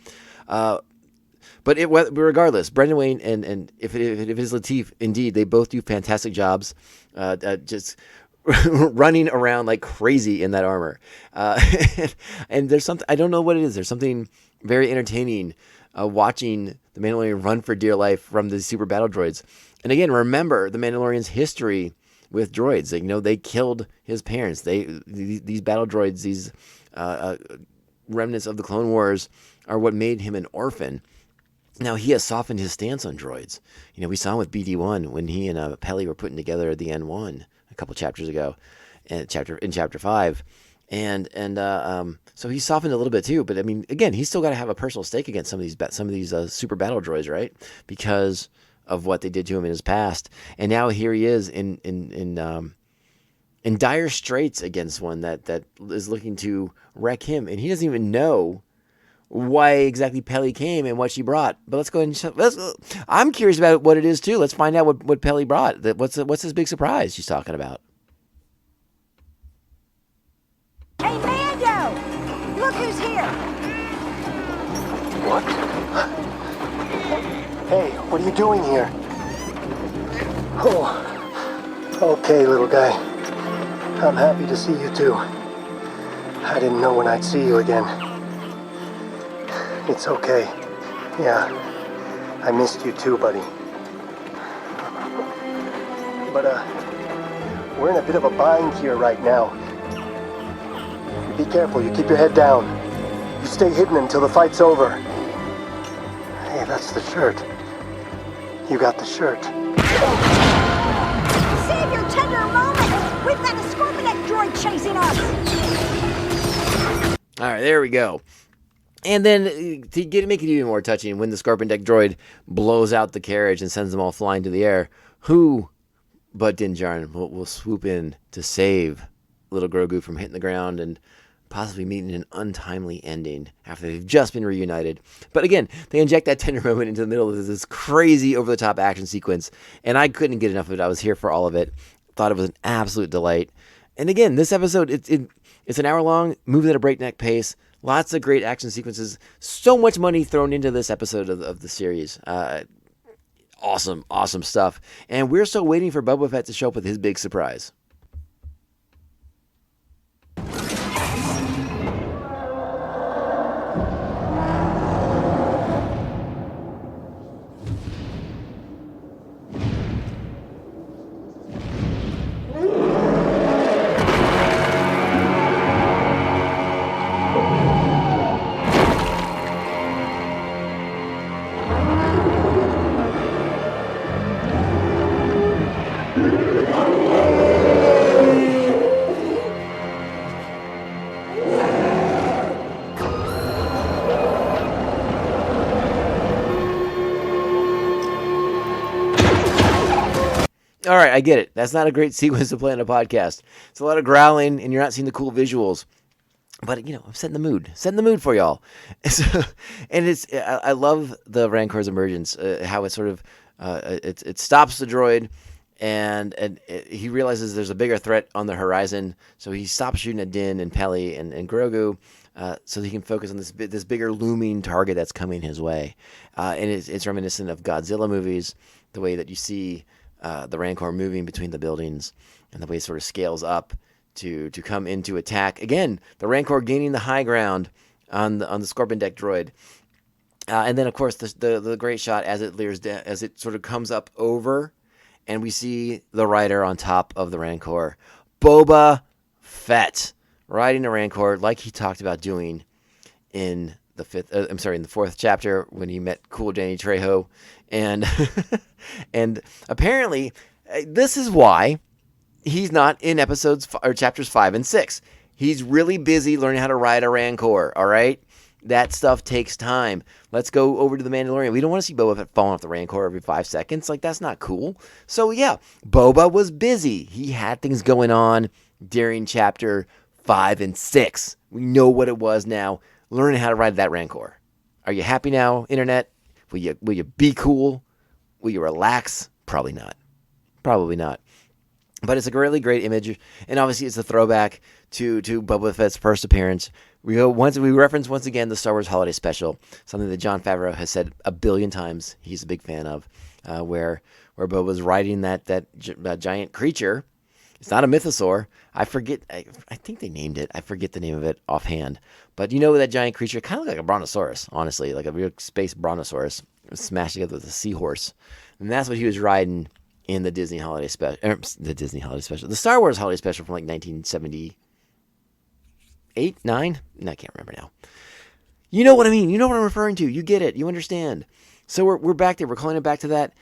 But regardless, Brendan Wayne and if it is Lateef, indeed, they both do fantastic jobs, just running around like crazy in that armor. And there's something, I don't know what it is. There's something very entertaining watching the Mandalorian run for dear life from the super battle droids. And again, remember the Mandalorian's history with droids. They killed his parents. These battle droids, these remnants of the Clone Wars, are what made him an orphan. Now, he has softened his stance on droids. We saw him with BD-1 when he and Peli were putting together the N1 a couple chapters ago, in Chapter 5. And so he softened a little bit too. But, I mean, again, he's still got to have a personal stake against some of these super battle droids, right? Because of what they did to him in his past. And now here he is in dire straits against one that is looking to wreck him. And he doesn't even know why exactly Peli came and what she brought. But let's go ahead and I'm curious about what it is too. Let's find out what Peli brought. What's his big surprise she's talking about? Hey, Mando! Look who's here! What? Hey, what are you doing here? Oh, okay, little guy. I'm happy to see you too. I didn't know when I'd see you again. It's okay. Yeah, I missed you too, buddy. But, we're in a bit of a bind here right now. Be careful, you keep your head down. You stay hidden until the fight's over. Hey, that's the shirt. You got the shirt. Save your tender moment! We've got a Scorpion droid chasing us! All right, there we go. And then, to make it even more touching, when the Scorpion Deck droid blows out the carriage and sends them all flying to the air, who but Din Djarin will swoop in to save little Grogu from hitting the ground and possibly meeting an untimely ending after they've just been reunited. But again, they inject that tender moment into the middle of this crazy over-the-top action sequence, and I couldn't get enough of it. I was here for all of it. Thought it was an absolute delight. And again, this episode, it's an hour long, moving at a breakneck pace. Lots of great action sequences. So much money thrown into this episode of the series. Awesome stuff. And we're still waiting for Boba Fett to show up with his big surprise. All right, I get it. That's not a great sequence to play on a podcast. It's a lot of growling, and you're not seeing the cool visuals. But, I'm setting the mood for y'all. And I love the Rancor's emergence, how it sort of, it stops the droid, and he realizes there's a bigger threat on the horizon, so he stops shooting at Din and Peli and Grogu, so he can focus on this bigger looming target that's coming his way. And it's reminiscent of Godzilla movies, the way that you see the Rancor moving between the buildings, and the way it sort of scales up to come into attack. Again, the Rancor gaining the high ground on the Scorpion deck droid. And then, of course, the great shot as it leers down, as it sort of comes up over, and we see the rider on top of the Rancor. Boba Fett riding a Rancor like he talked about doing in the fourth chapter when he met cool Danny Trejo. And and apparently this is why he's not in chapters 5 and 6. He's really busy learning how to ride a Rancor, all right? That stuff takes time. Let's go over to the Mandalorian. We don't want to see Boba Fett falling off the Rancor every 5 seconds. Like, that's not cool. So, yeah, Boba was busy. He had things going on during chapter 5 and 6. We know what it was now. Learning how to ride that Rancor. Are you happy now, Internet? Will you be cool? Will you relax? Probably not. Probably not. But it's a really great image, and obviously it's a throwback to Boba Fett's first appearance. We reference once again the Star Wars Holiday Special, something that Jon Favreau has said a billion times he's a big fan of, where Boba's riding that giant creature. It's not a mythosaur. I forget. I think they named it. I forget the name of it offhand. But that giant creature kind of like a brontosaurus, honestly, like a real space brontosaurus smashed together with a seahorse, and that's what he was riding in the Disney Holiday Special, the Star Wars Holiday Special from like 1978, 9? No, I can't remember now. You know what I mean. You know what I'm referring to. You get it. You understand. So we're back there. We're calling it back to that.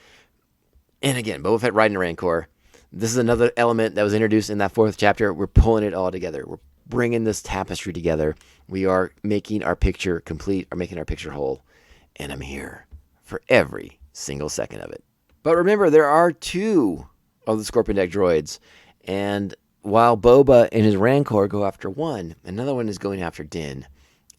And again, Boba Fett riding a Rancor. This is another element that was introduced in that fourth chapter. We're pulling it all together. We're bringing this tapestry together. We are making our picture complete, or making our picture whole. And I'm here for every single second of it. But remember, there are 2 of the Scorpion deck droids. And while Boba and his Rancor go after one, another one is going after Din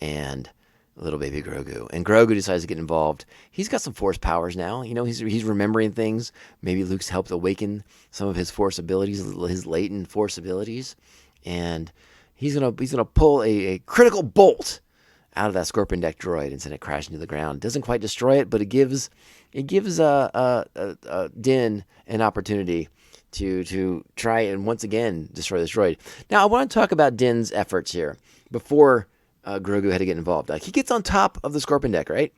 and little baby Grogu. And Grogu decides to get involved. He's got some Force powers now. He's remembering things. Maybe Luke's helped awaken some of his Force abilities, his latent Force abilities. And he's gonna pull a critical bolt out of that Scorpion deck droid and send it crashing to the ground. Doesn't quite destroy it, but it gives Din an opportunity to try and once again destroy this droid. Now, I want to talk about Din's efforts here before Grogu had to get involved. Like, he gets on top of the Scorpion deck, right?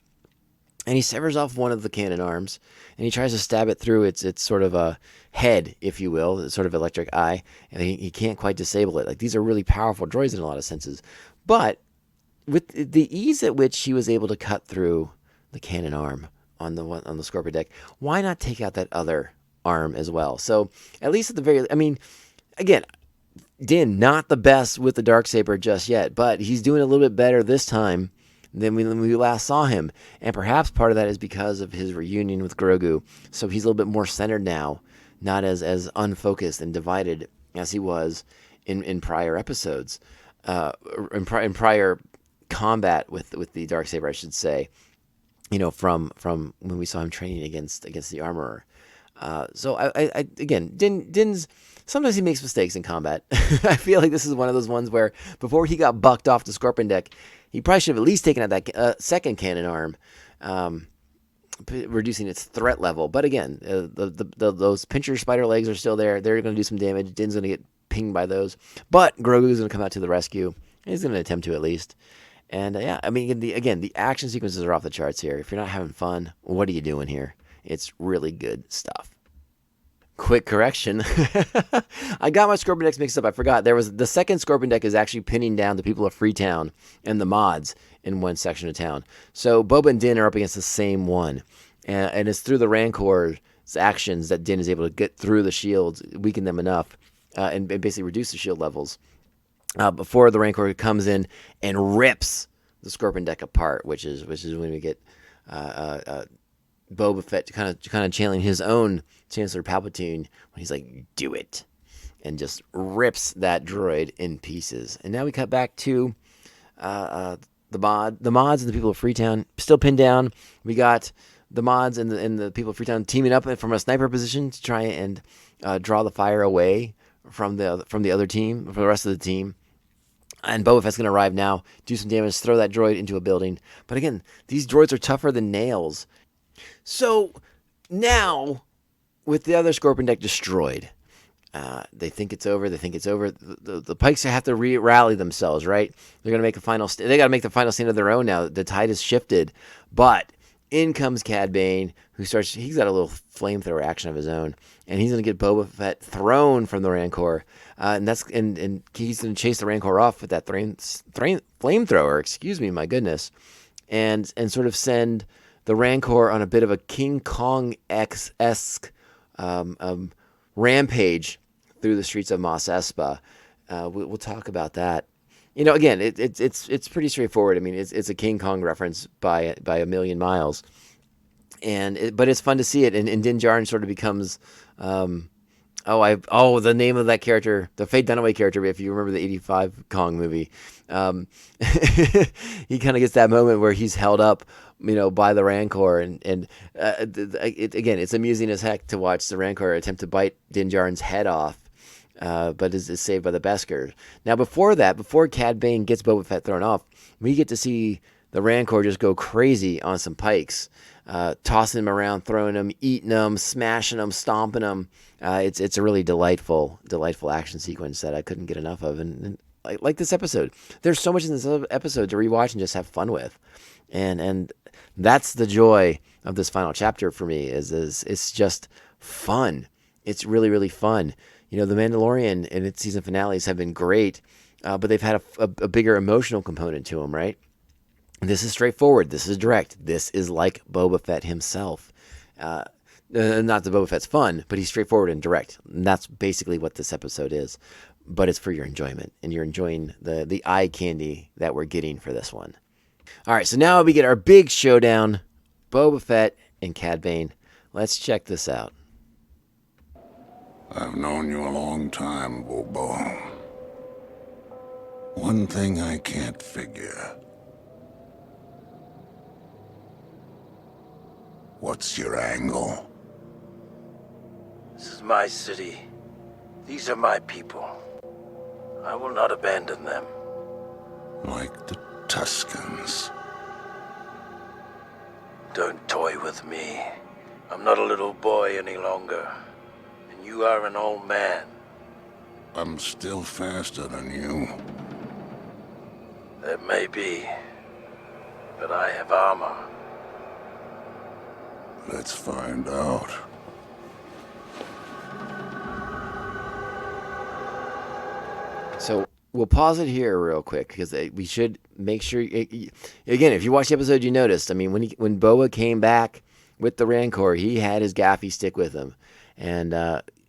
And he severs off one of the cannon arms, and he tries to stab it through its sort of a head, if you will, its sort of electric eye, and he can't quite disable it. Like, these are really powerful droids in a lot of senses. But with the ease at which he was able to cut through the cannon arm on the Scorpion deck, why not take out that other arm as well? So at least at the very, again, Din not the best with the Darksaber just yet, but he's doing a little bit better this time than when we last saw him, and perhaps part of that is because of his reunion with Grogu. So he's a little bit more centered now, not as unfocused and divided as he was in prior episodes, in prior combat with the Darksaber, I should say. From when we saw him training against the Armorer. So I again, Din's sometimes he makes mistakes in combat. I feel like this is one of those ones where before he got bucked off the Scorpion deck, he probably should have at least taken out that second cannon arm, reducing its threat level. But again, those pincher spider legs are still there. They're going to do some damage. Din's going to get pinged by those. But Grogu's going to come out to the rescue. He's going to attempt to at least. And the action sequences are off the charts here. If you're not having fun, what are you doing here? It's really good stuff. Quick correction. I got my Scorpion decks mixed up. I forgot. The second Scorpion deck is actually pinning down the people of Freetown and the mods in one section of town. So Boba and Din are up against the same one. And it's through the Rancor's actions that Din is able to get through the shields, weaken them enough, and basically reduce the shield levels. Before the Rancor comes in and rips the Scorpion deck apart, which is when we get Boba Fett kind of channeling his own Chancellor Palpatine when he's like, "Do it," and just rips that droid in pieces. And now we cut back to the mods and the people of Freetown still pinned down. We got the mods and the people of Freetown teaming up from a sniper position to try and draw the fire away from the other team, from the rest of the team. And Boba Fett's going to arrive now, do some damage, throw that droid into a building. But again, these droids are tougher than nails. So now, with the other Scorpion deck destroyed, they think it's over. The Pikes have to rally themselves, right? They're going to make a final. They got to make the final stand of their own now. The tide has shifted, but in comes Cad Bane, who starts. He's got a little flamethrower action of his own, and he's going to get Boba Fett thrown from the Rancor, and he's going to chase the Rancor off with that flamethrower. Excuse me, my goodness, and sort of send the Rancor on a bit of a King Kong esque rampage through the streets of Mos Espa. We'll talk about that. Again, it's pretty straightforward. I mean, it's a King Kong reference by a million miles, but it's fun to see it. And Din Djarin sort of becomes, the name of that character, the Faye Dunaway character. If you remember the '85 Kong movie, he kind of gets that moment where he's held up, by the Rancor, and it's amusing as heck to watch the Rancor attempt to bite Din Djarin's head off. But is saved by the Beskar. Now, before Cad Bane gets Boba Fett thrown off, we get to see the Rancor just go crazy on some Pikes, tossing them around, throwing them, eating them, smashing them, stomping them. It's a really delightful action sequence that I couldn't get enough of, and like this episode. There's so much in this episode to rewatch and just have fun with, and that's the joy of this final chapter for me. Is it's just fun. It's really, really fun. The Mandalorian and its season finales have been great, but they've had a bigger emotional component to them, right? This is straightforward. This is direct. This is like Boba Fett himself. Not that Boba Fett's fun, but he's straightforward and direct. And that's basically what this episode is. But it's for your enjoyment, and you're enjoying the eye candy that we're getting for this one. All right, so now we get our big showdown, Boba Fett and Cad Bane. Let's check this out. I've known you a long time, Bobo. One thing I can't figure. What's your angle? This is my city. These are my people. I will not abandon them. Like the Tuskens. Don't toy with me. I'm not a little boy any longer. You are an old man. I'm still faster than you. That may be, but I have armor. Let's find out. So we'll pause it here real quick because we should make sure. Again, if you watch the episode, you noticed. I mean, when Boba came back with the Rancor, he had his gaffy stick with him. And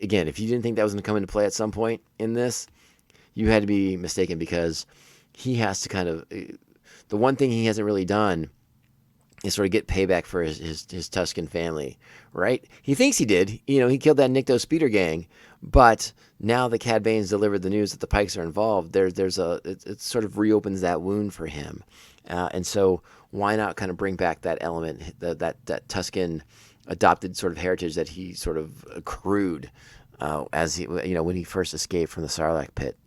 again, if you didn't think that was going to come into play at some point in this, you had to be mistaken, because he has to kind of... The one thing he hasn't really done is sort of get payback for his Tusken family, right? He thinks he did. He killed that Nikto speeder gang, but now that Cad Bane's delivered the news that the Pikes are involved, it sort of reopens that wound for him. And so why not kind of bring back that element, that Tusken adopted sort of heritage that he sort of accrued as he, when he first escaped from the Sarlacc pit.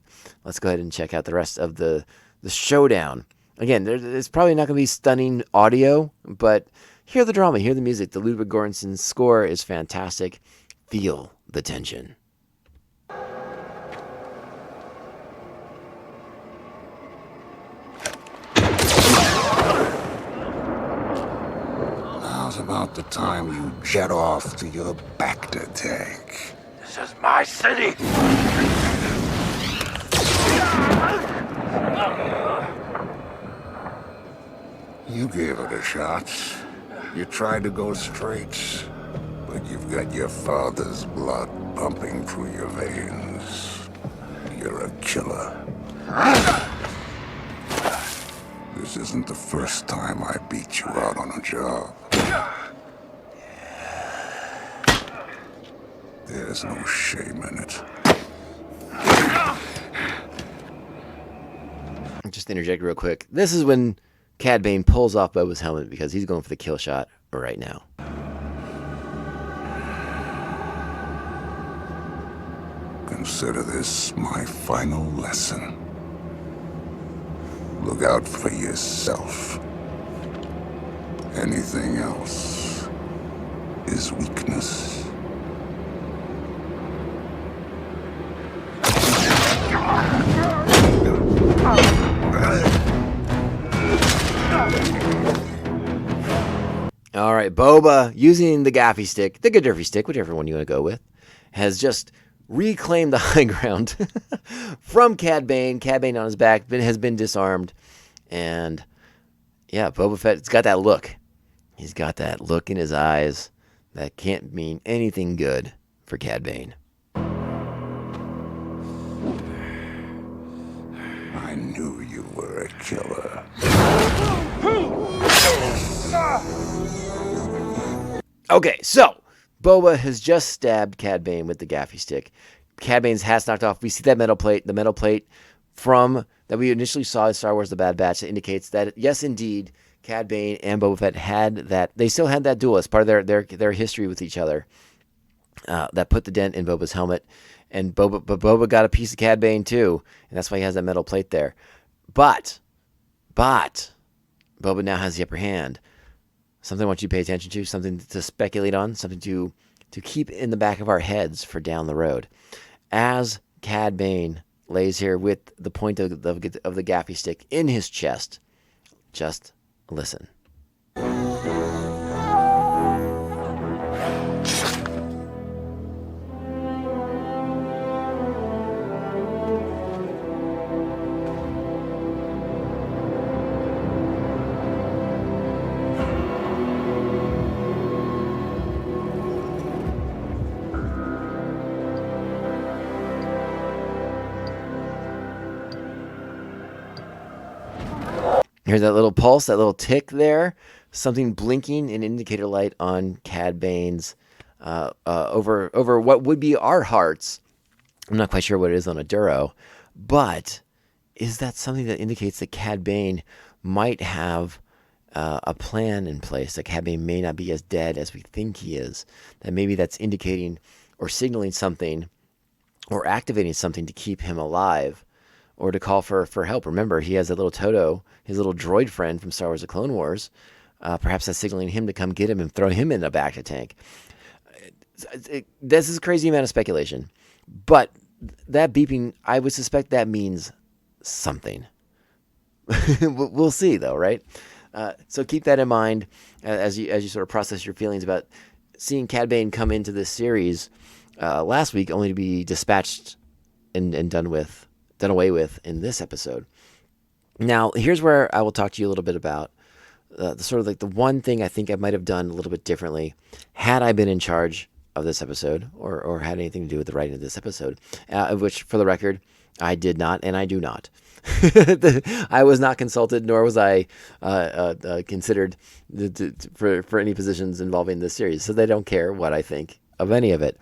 Let's go ahead and check out the rest of the showdown. Again, there's probably not going to be stunning audio, but hear the drama, hear the music. The Ludwig Göransson score is fantastic. Feel the tension. Now's about the time you jet off to your Bacta tank. This is my city! You gave it a shot. You tried to go straight, but you've got your father's blood pumping through your veins. You're a killer. This isn't the first time I beat you out on a job. There's no shame in it. Just interject real quick. This is when Cad Bane pulls off Boba's helmet because he's going for the kill shot right now. Consider this my final lesson. Look out for yourself. Anything else is weakness. All right, Boba, using the gaffy stick, the Gaddafi stick, whichever one you want to go with, has just reclaimed the high ground from Cad Bane. Cad Bane on his back has been disarmed. And, yeah, Boba Fett's got that look. He's got that look in his eyes that can't mean anything good for Cad Bane. I knew you were a killer. Okay, so Boba has just stabbed Cad Bane with the gaffy stick. Cad Bane's hat's knocked off. We see that metal plate, the metal plate from that we initially saw in Star Wars: The Bad Batch, that indicates that yes, indeed, Cad Bane and Boba Fett had that. They still had that duel as part of their history with each other. That put the dent in Boba's helmet, and Boba got a piece of Cad Bane too, and that's why he has that metal plate there. But Boba now has the upper hand. Something I want you to pay attention to, something to speculate on, something to keep in the back of our heads for down the road. As Cad Bane lays here with the point of the gaffy stick in his chest, just listen. Here's that little pulse, that little tick there. Something blinking, an indicator light on Cad Bane's over what would be our hearts. I'm not quite sure what it is on a Duro, but is that something that indicates that Cad Bane might have a plan in place? That Cad Bane may not be as dead as we think he is. That maybe that's indicating or signaling something or activating something to keep him alive, or to call for help. Remember, he has a little Toto, his little droid friend from Star Wars: The Clone Wars. Perhaps that's signaling him to come get him and throw him in a bacta tank. This is a crazy amount of speculation. But that beeping, I would suspect that means something. We'll see, though, right? So keep that in mind as you sort of process your feelings about seeing Cad Bane come into this series last week, only to be dispatched and done away with in this episode. Now, here's where I will talk to you a little bit about the sort of like the one thing I think I might have done a little bit differently had I been in charge of this episode or had anything to do with the writing of this episode, which, for the record, I did not and I do not. I was not consulted, nor was I considered for any positions involving this series, so they don't care what I think of any of it.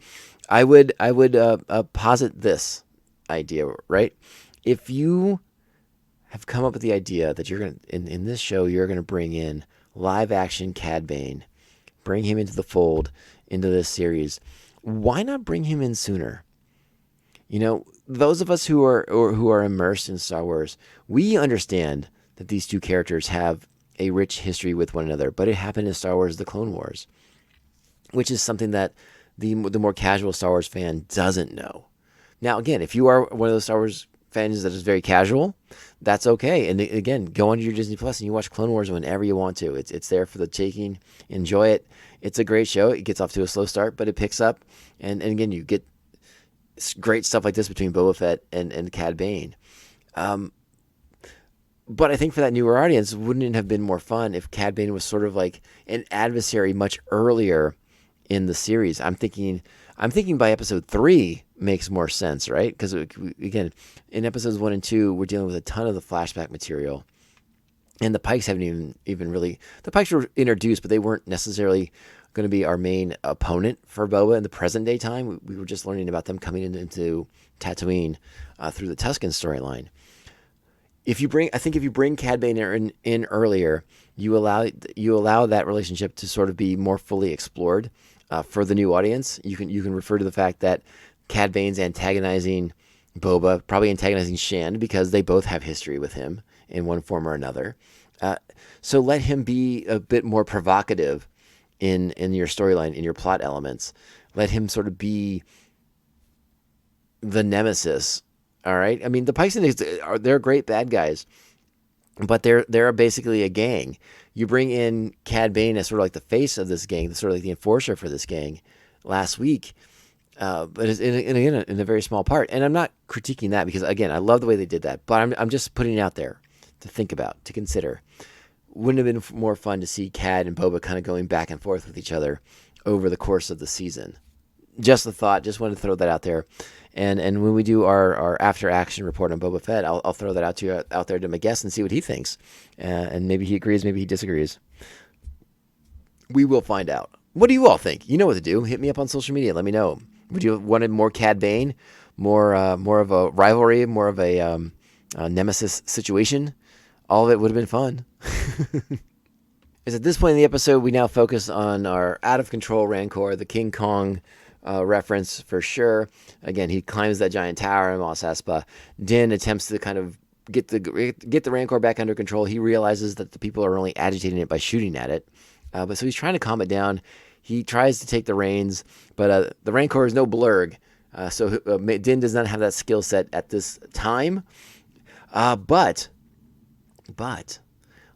I would posit this idea, right? If you have come up with the idea that you're going to, in this show, you're going to bring in live action Cad Bane, bring him into the fold, into this series, why not bring him in sooner? You know, those of us who are immersed in Star Wars, we understand that these two characters have a rich history with one another, but it happened in Star Wars: The Clone Wars, which is something that the more casual Star Wars fan doesn't know. Now, again, if you are one of those Star Wars fans that is very casual, that's okay. And again, go onto your Disney Plus and you watch Clone Wars whenever you want to. It's there for the taking. Enjoy it. It's a great show. It gets off to a slow start, but it picks up. And again, you get great stuff like this between Boba Fett and Cad Bane. But I think for that newer audience, wouldn't it have been more fun if Cad Bane was sort of like an adversary much earlier in the series? I'm thinking by episode 3 makes more sense, right? Because again, in episodes 1 and 2, we're dealing with a ton of the flashback material, and the Pikes haven't even really. The Pikes were introduced, but they weren't necessarily going to be our main opponent for Boba in the present day time. We were just learning about them coming into Tatooine through the Tusken storyline. If you bring Cad Bane in earlier, you allow that relationship to sort of be more fully explored for the new audience. You can refer to the fact that Cad Bane's antagonizing Boba, probably antagonizing Shand, because they both have history with him in one form or another. So let him be a bit more provocative in your storyline, in your plot elements. Let him sort of be the nemesis. All right. I mean, the Pikes they're great bad guys, but they're basically a gang. You bring in Cad Bane as sort of like the face of this gang, sort of like the enforcer for this gang last week. But it's in a very small part. And I'm not critiquing that because, again, I love the way they did that. But I'm just putting it out there to think about, to consider. Wouldn't it have been more fun to see Cad and Boba kind of going back and forth with each other over the course of the season? Just a thought. Just wanted to throw that out there. And when we do our after action report on Boba Fett, I'll throw that out there to my guest and see what he thinks. And maybe he agrees, maybe he disagrees. We will find out. What do you all think? You know what to do. Hit me up on social media. Let me know. Would you have wanted more Cad Bane, more of a rivalry, more of a nemesis situation? All of it would have been fun. Is at this point in the episode, we now focus on our out of control Rancor, the King Kong reference for sure. Again, he climbs that giant tower in Mos Espa. Din attempts to kind of get the Rancor back under control. He realizes that the people are only agitating it by shooting at it. But so he's trying to calm it down. He tries to take the reins, but the Rancor is no blurg. So Din does not have that skill set at this time. But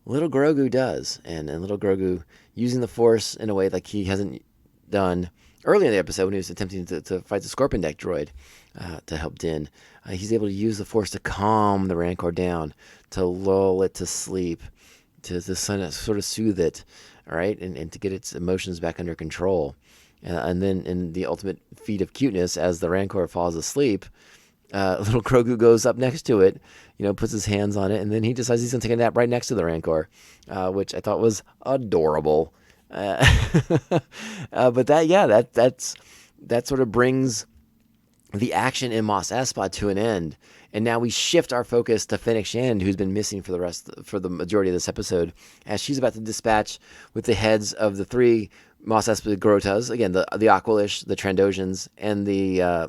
little Grogu does. And little Grogu, using the Force in a way like he hasn't done early in the episode when he was attempting to fight the Scorpion Deck droid to help Din, he's able to use the Force to calm the Rancor down, to lull it to sleep, to sort of soothe it, all right, and to get its emotions back under control. And then in the ultimate feat of cuteness, as the Rancor falls asleep, little Grogu goes up next to it, puts his hands on it, and then he decides he's going to take a nap right next to the Rancor, which I thought was adorable. But that sort of brings the action in Mos Espa to an end, and now we shift our focus to Fennec Shand, who's been missing for the majority of this episode, as she's about to dispatch with the heads of the three Mos Espa Grotas, again the Aqualish, the Trandosians, and the oh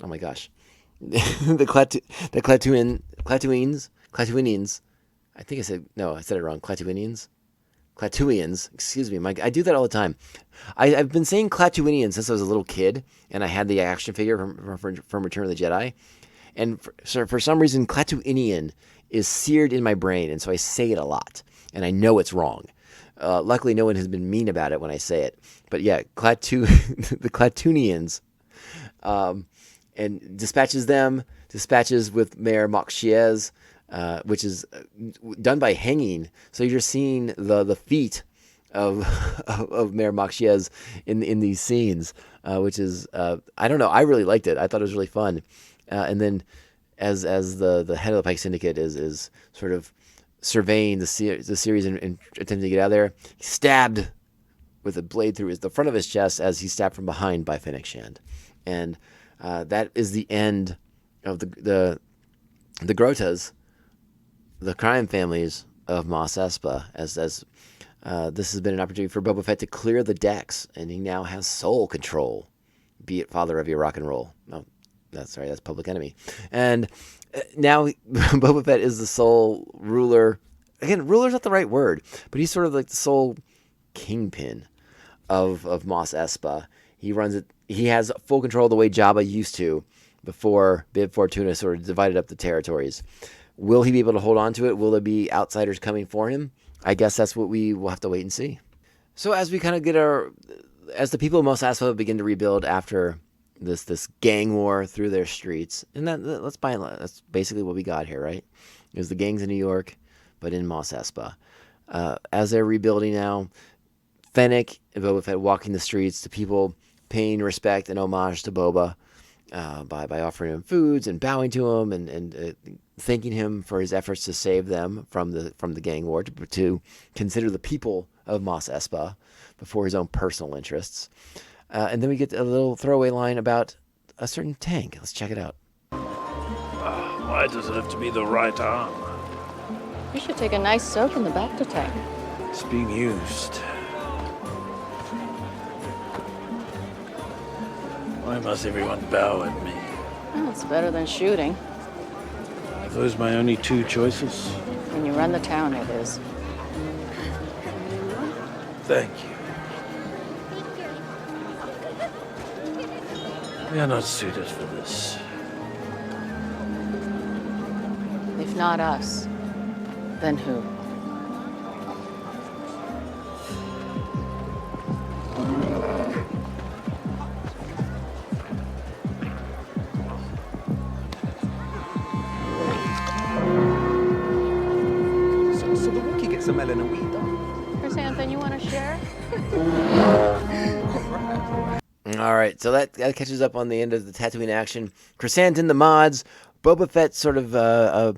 my gosh, the Klatooinians. I think I said it wrong. Klatooinians, excuse me. I do that all the time. I've been saying Klatooinians since I was a little kid, and I had the action figure from Return of the Jedi. And for some reason, Klatooinian is seared in my brain, and so I say it a lot, and I know it's wrong. Luckily, no one has been mean about it when I say it. But yeah, the Klatooinians, and dispatches with Mayor Mok Shiez, which is done by hanging. So you're seeing the feet of Mayor Mok Shiez in these scenes, which is I don't know. I really liked it. I thought it was really fun. And then as the head of the Pike Syndicate is sort of surveying the series and attempting to get out of there, he's stabbed with a blade through the front of his chest as he's stabbed from behind by Fennec Shand, and that is the end of the Grotas, the crime families of Mos Espa, as this has been an opportunity for Boba Fett to clear the decks, and he now has sole control, be it father of your rock and roll. No, that's Public Enemy. And now Boba Fett is the sole ruler. Again, ruler's not the right word, but he's sort of like the sole kingpin of Mos Espa. He runs it. He has full control the way Jabba used to before Bib Fortuna sort of divided up the territories. Will he be able to hold on to it? Will there be outsiders coming for him? I guess that's what we will have to wait and see. So as we kind of as the people of Mos Espa begin to rebuild after this gang war through their streets, and that's basically what we got here, right? It was the gangs in New York, but in Mos Espa. As they're rebuilding now, Fennec and Boba Fett walking the streets, to people paying respect and homage to Boba, by offering him foods and bowing to him and thanking him for his efforts to save them from the gang war, to consider the people of Mos Espa before his own personal interests. And then we get a little throwaway line about a certain tank. Let's check it out. Why does it have to be the right arm? You should take a nice soak in the Bacta tank. It's being used. Why must everyone bow at me? Well, it's better than shooting. Are those my only two choices? When you run the town, it is. Thank you. We are not suited for this. If not us, then who? So the Wookiee gets a melanowida. Chrysanthemum, you want to share? All right, so that catches up on the end of the Tatooine action. Chrysanthemum, the mods, Boba Fett sort of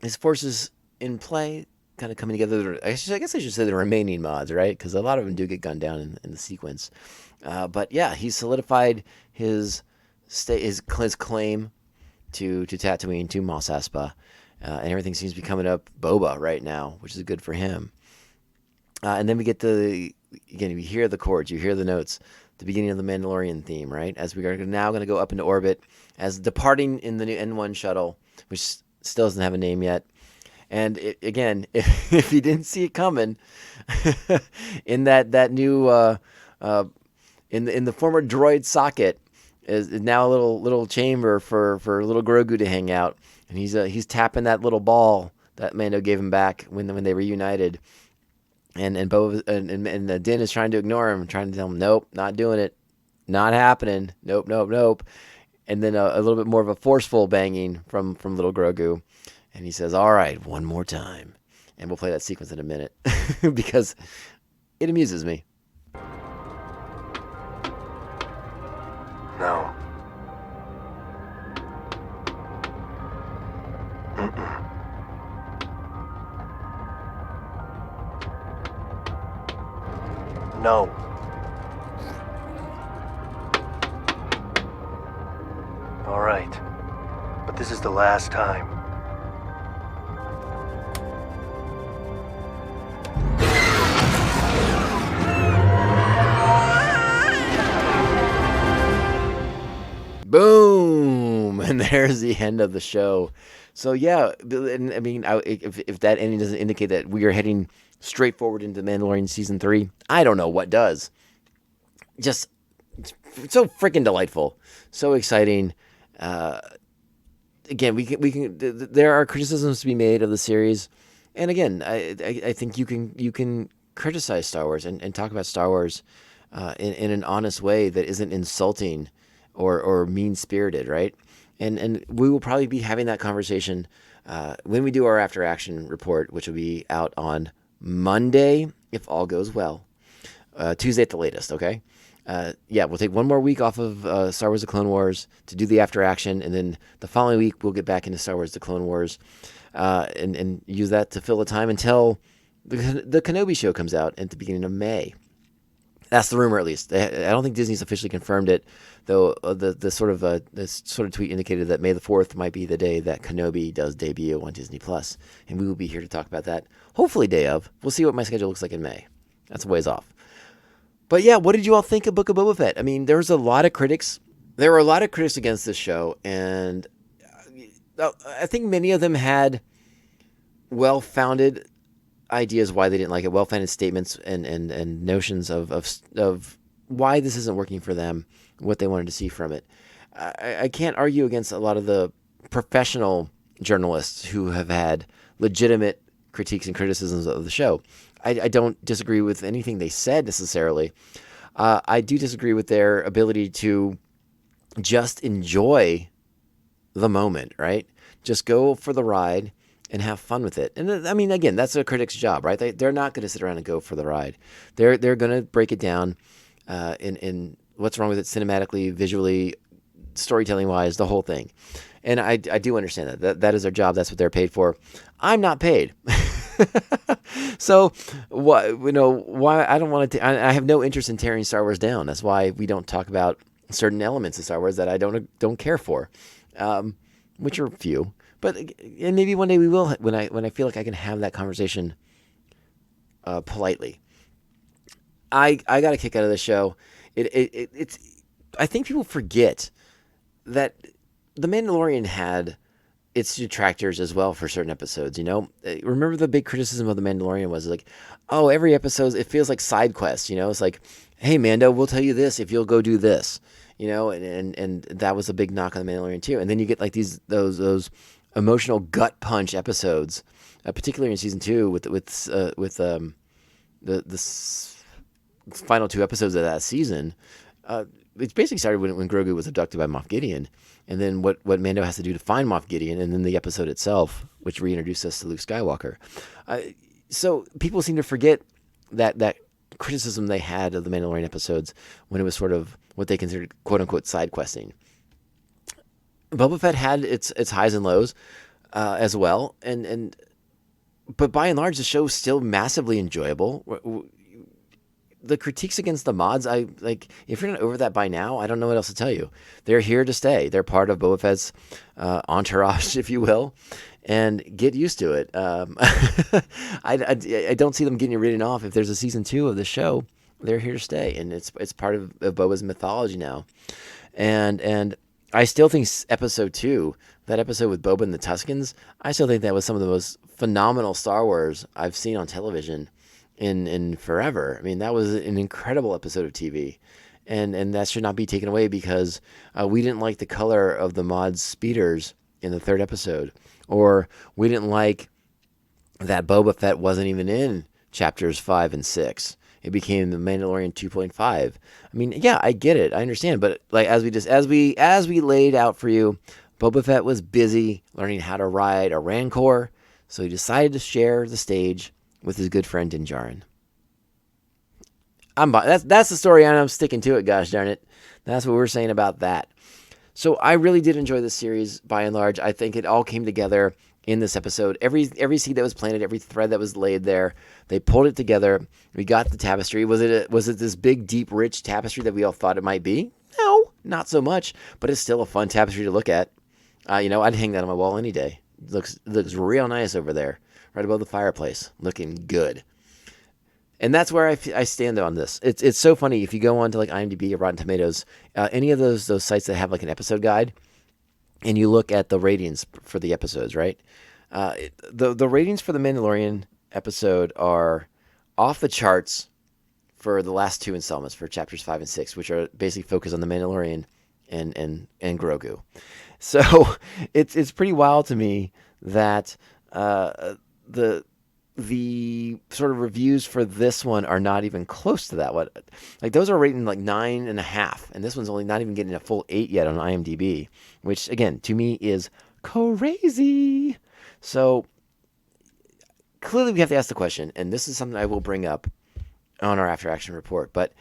his forces in play, kind of coming together. I guess I should say the remaining mods, right? Because a lot of them do get gunned down in the sequence. But yeah, he's solidified his claim to Tatooine, to Mos Espa, and everything seems to be coming up Boba right now, which is good for him. And then we get you hear the chords, you hear the notes, the beginning of the Mandalorian theme, right? As we are now going to go up into orbit, as departing in the new N1 shuttle, which still doesn't have a name yet. And if you didn't see it coming, in that new in the former droid socket is now a little chamber for little Grogu to hang out, and he's tapping that little ball that Mando gave him back when they reunited. And Bo and Din is trying to ignore him, trying to tell him, nope, not doing it, not happening, nope. And then a little bit more of a forceful banging from little Grogu, and he says, "All right, one more time," and we'll play that sequence in a minute because it amuses me. No. Mm-mm. No. All right. But this is the last time. Boom! And there's the end of the show. So yeah, I mean, if that ending doesn't indicate that we are heading straight forward into Mandalorian Season 3, I don't know what does. Just so freaking delightful. So exciting. Again, we can there are criticisms to be made of the series. And again, I think you can criticize Star Wars and talk about Star Wars in an honest way that isn't insulting or mean-spirited, right? And we will probably be having that conversation when we do our after action report, which will be out on Monday, if all goes well. Tuesday at the latest, okay? We'll take one more week off of Star Wars The Clone Wars to do the after action, and then the following week we'll get back into Star Wars The Clone Wars and use that to fill the time until the Kenobi show comes out at the beginning of May. That's the rumor, at least. I don't think Disney's officially confirmed it, though. The sort of tweet indicated that May the 4th might be the day that Kenobi does debut on Disney Plus, and we will be here to talk about that. Hopefully, day of. We'll see what my schedule looks like in May. That's a ways off. But yeah, what did you all think of Book of Boba Fett? I mean, there was a lot of critics. There were a lot of critics against this show, and I think many of them had well-founded ideas why they didn't like it, well-founded statements and notions of why this isn't working for them, what they wanted to see from it. I can't argue against a lot of the professional journalists who have had legitimate critiques and criticisms of the show. I don't disagree with anything they said necessarily. I do disagree with their ability to just enjoy the moment, right? Just go for the ride and have fun with it. And I mean, again, that's a critic's job, right? They're not going to sit around and go for the ride. They're going to break it down in what's wrong with it cinematically, visually, storytelling wise, the whole thing. And I do understand that is their job. That's what they're paid for. I'm not paid. So why I don't want to, I have no interest in tearing Star Wars down. That's why we don't talk about certain elements of Star Wars that I don't care for, which are few, and maybe one day we will, when I feel like I can have that conversation, politely. I got a kick out of the show. It's I think people forget that The Mandalorian had its detractors as well for certain episodes, Remember the big criticism of The Mandalorian was like, oh, every episode, it feels like side quests, It's like, hey, Mando, we'll tell you this if you'll go do this, and that was a big knock on The Mandalorian too. And then you get like those emotional gut punch episodes, particularly in season 2 with the final 2 episodes of that season. It basically started when Grogu was abducted by Moff Gideon, and then what Mando has to do to find Moff Gideon, and then the episode itself, which reintroduced us to Luke Skywalker. So people seem to forget that criticism they had of the Mandalorian episodes when it was sort of what they considered quote-unquote side questing. Boba Fett had its highs and lows as well, but by and large, the show is still massively enjoyable. The critiques against the mods, if you're not over that by now, I don't know what else to tell you. They're here to stay. They're part of Boba Fett's entourage, if you will, and get used to it. I don't see them getting written off. If there's a season 2 of the show, they're here to stay, and it's part of Boba's mythology now. And I still think episode 2, that episode with Boba and the Tuskens, I still think that was some of the most phenomenal Star Wars I've seen on television in forever. I mean, that was an incredible episode of TV, and that should not be taken away because we didn't like the color of the mod speeders in the 3rd episode, or we didn't like that Boba Fett wasn't even in chapters 5 and 6. It became the Mandalorian 2.5. I mean, yeah, I get it, I understand, but like as we laid out for you, Boba Fett was busy learning how to ride a Rancor, so he decided to share the stage with his good friend Din Djarin. That's the story, and I'm sticking to it, gosh darn it. That's what we're saying about that. So I really did enjoy this series, by and large. I think it all came together in this episode. Every seed that was planted, every thread that was laid there, they pulled it together. We got the tapestry. Was it this big, deep, rich tapestry that we all thought it might be? No, not so much, but it's still a fun tapestry to look at. I'd hang that on my wall any day. It looks real nice over there, right above the fireplace, looking good. And that's where I stand on this. It's so funny. If you go on to like IMDb or Rotten Tomatoes, any of those sites that have like an episode guide, and you look at the ratings for the episodes, right? The ratings for the Mandalorian episode are off the charts for the last 2 installments, for chapters 5 and 6, which are basically focused on the Mandalorian and Grogu. So it's pretty wild to me that the sort of reviews for this one are not even close to that. Like those are rating like 9.5, and this one's only not even getting a full 8 yet on IMDb, which again to me is crazy. So clearly we have to ask the question, and this is something I will bring up on our after action report. But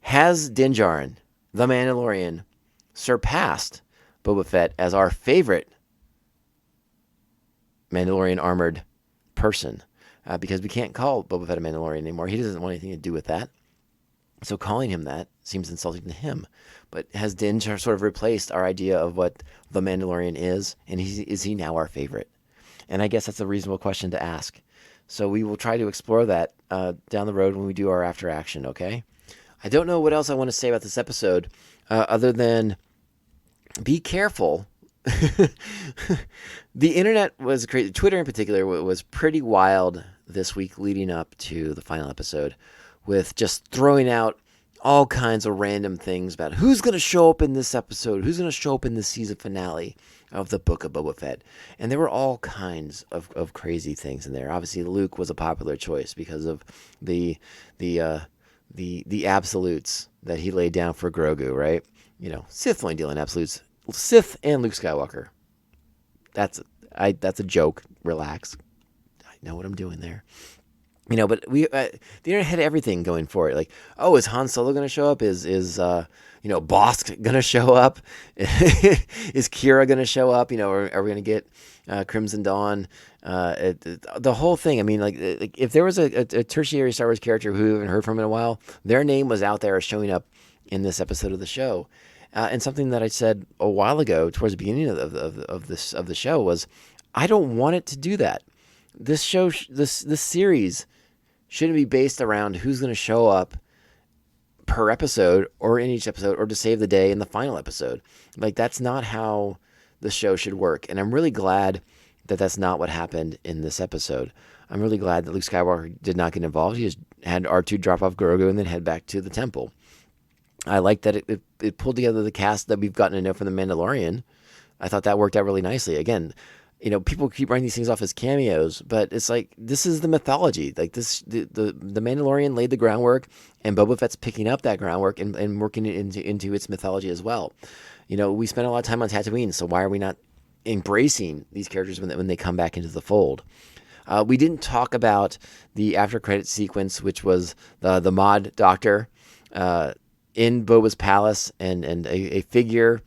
has Din Djarin, the Mandalorian, surpassed Boba Fett as our favorite Mandalorian armored person? Because we can't call Boba Fett a Mandalorian anymore. He doesn't want anything to do with that. So calling him that seems insulting to him. But has Din sort of replaced our idea of what the Mandalorian is? And is he now our favorite? And I guess that's a reasonable question to ask. So we will try to explore that down the road when we do our after action, okay? I don't know what else I want to say about this episode other than be careful. The internet was crazy. Twitter in particular was pretty wild this week leading up to the final episode, with just throwing out all kinds of random things about who's going to show up in this episode, who's going to show up in the season finale of the Book of Boba Fett. And there were all kinds of crazy things in there. Obviously, Luke was a popular choice because of the absolutes that he laid down for Grogu, right? Sith only deal in absolutes. Sith and Luke Skywalker. That's a joke. Relax. I know what I'm doing there. But the internet had everything going for it. Like, oh, is Han Solo going to show up? Is Bosk going to show up? Is Kira going to show up? Are we going to get Crimson Dawn? The whole thing. I mean, like if there was a tertiary Star Wars character who we haven't heard from in a while, their name was out there showing up in this episode of the show. And something that I said a while ago, towards the beginning of the show, was I don't want it to do that. This show, this series, shouldn't be based around who's going to show up per episode or in each episode or to save the day in the final episode. Like, that's not how the show should work. And I'm really glad that that's not what happened in this episode. I'm really glad that Luke Skywalker did not get involved. He just had R2 drop off Grogu and then head back to the temple. I like that it pulled together the cast that we've gotten to know from The Mandalorian. I thought that worked out really nicely. Again, people keep writing these things off as cameos, but it's like, this is the mythology. Like this, the Mandalorian laid the groundwork, and Boba Fett's picking up that groundwork and working it into its mythology as well. We spent a lot of time on Tatooine, so why are we not embracing these characters when they come back into the fold? We didn't talk about the after credit sequence, which was the Mod Doctor in Boba's palace and a figure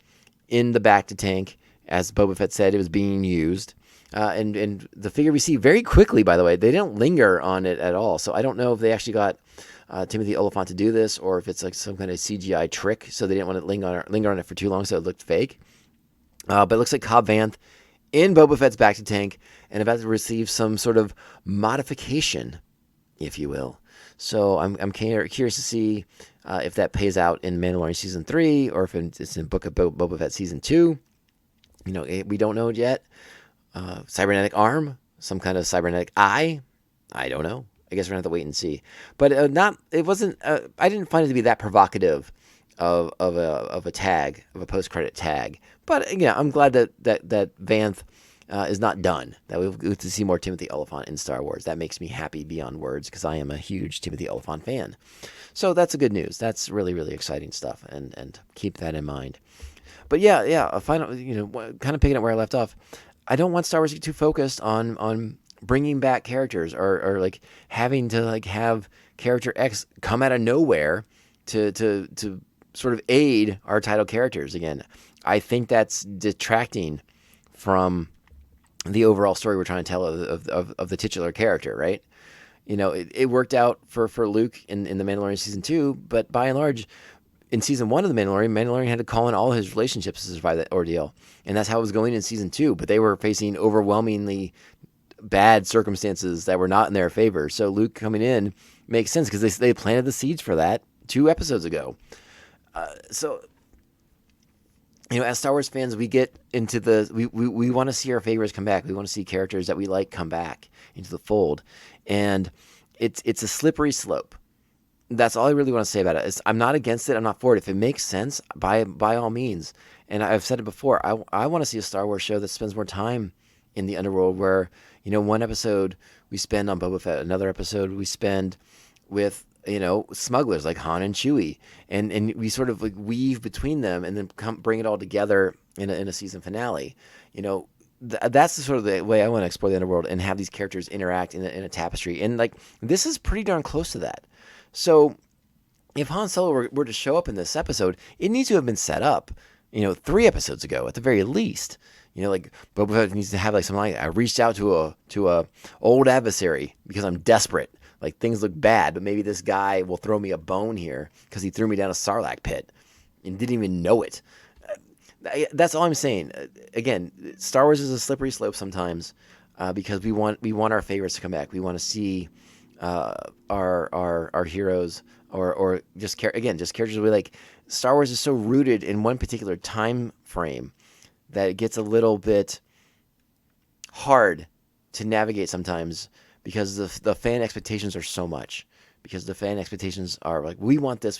in the back to tank. As Boba Fett said, it was being used. And the figure we see very quickly, by the way, they don't linger on it at all. So I don't know if they actually got Timothy Olyphant to do this, or if it's like some kind of CGI trick. So they didn't want to linger on it for too long, so it looked fake. But it looks like Cobb Vanth in Boba Fett's back to tank and about to receive some sort of modification, if you will. So I'm curious to see if that pays out in Mandalorian Season 3 or if it's in Book of Boba Fett Season 2. We don't know it yet. Cybernetic arm, some kind of cybernetic eye. I don't know. I guess we're gonna have to wait and see. But it wasn't. I didn't find it to be that provocative of a tag, of a post-credit tag. But I'm glad that Vanth is not done. That we'll get to see more Timothy Olyphant in Star Wars. That makes me happy beyond words because I am a huge Timothy Olyphant fan. So that's a good news. That's really, really exciting stuff, and keep that in mind. But yeah, a final, kind of picking up where I left off. I don't want Star Wars to get too focused on bringing back characters or like having to like have character X come out of nowhere to sort of aid our title characters again. I think that's detracting from the overall story we're trying to tell of the titular character, right? It worked out for Luke in The Mandalorian Season 2, but by and large, in Season 1 of The Mandalorian had to call in all his relationships to survive that ordeal. And that's how it was going in Season 2. But they were facing overwhelmingly bad circumstances that were not in their favor. So Luke coming in makes sense because they planted the seeds for that 2 episodes ago. So, as Star Wars fans, we get into we want to see our favorites come back. We want to see characters that we like come back into the fold. And it's a slippery slope. That's all I really want to say about it. I'm not against it. I'm not for it. If it makes sense, by all means. And I've said it before. I want to see a Star Wars show that spends more time in the underworld where, one episode we spend on Boba Fett, another episode we spend with, smugglers like Han and Chewie. And we sort of like weave between them and then bring it all together in a season finale. That's the sort of the way I want to explore the underworld and have these characters interact in a tapestry. And like, this is pretty darn close to that. So if Han Solo were to show up in this episode, it needs to have been set up, 3 episodes ago at the very least. Like Boba Fett needs to have like something like, I reached out to a old adversary because I'm desperate. Like things look bad, but maybe this guy will throw me a bone here because he threw me down a Sarlacc pit and didn't even know it. That's all I'm saying. Again, Star Wars is a slippery slope sometimes because we want our favorites to come back. We want to see our heroes or just characters we like. Star Wars is so rooted in one particular time frame that it gets a little bit hard to navigate sometimes because the fan expectations are so much. Because the fan expectations are like, we want this,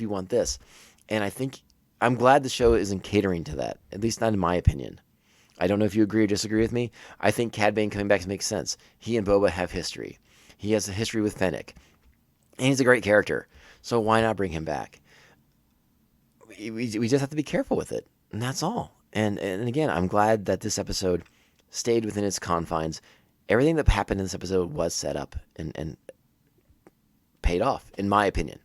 and I'm glad the show isn't catering to that. At least not in my opinion. I don't know if you agree or disagree with me. I think Cad Bane coming back makes sense. He and Boba have history. He has a history with Fennec. And he's a great character. So why not bring him back? We just have to be careful with it. And that's all. And again, I'm glad that this episode stayed within its confines. Everything that happened in this episode was set up. And paid off, in my opinion.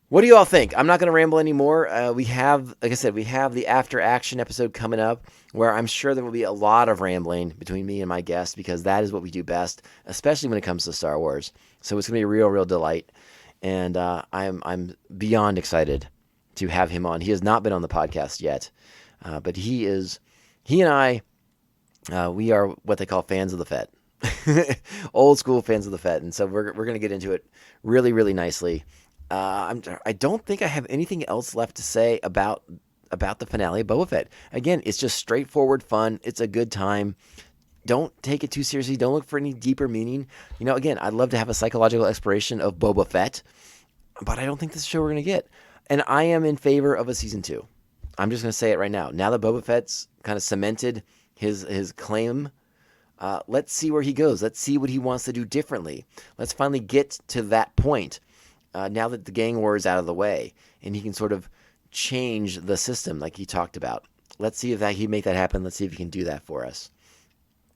What do you all think? I'm not going to ramble anymore. We have, like I said, we have the after action episode coming up where I'm sure there will be a lot of rambling between me and my guest because that is what we do best, especially when it comes to Star Wars. So it's going to be a real, real delight. And I'm beyond excited to have him on. He has not been on the podcast yet, but he and I, we are what they call fans of the Fett. Old school fans of the Fett. And so we're going to get into it really, really nicely. I don't think I have anything else left to say about the finale of Boba Fett. Again, it's just straightforward fun. It's a good time. Don't take it too seriously. Don't look for any deeper meaning. You know, again, I'd love to have a psychological exploration of Boba Fett, but I don't think this is the show we're going to get. And I am in favor of a season 2. I'm just going to say it right now. Now that Boba Fett's kind of cemented his claim, let's see where he goes. Let's see what he wants to do differently. Let's finally get to that point. Now that the gang war is out of the way and he can sort of change the system like he talked about. Let's see if he can make that happen. Let's see if he can do that for us.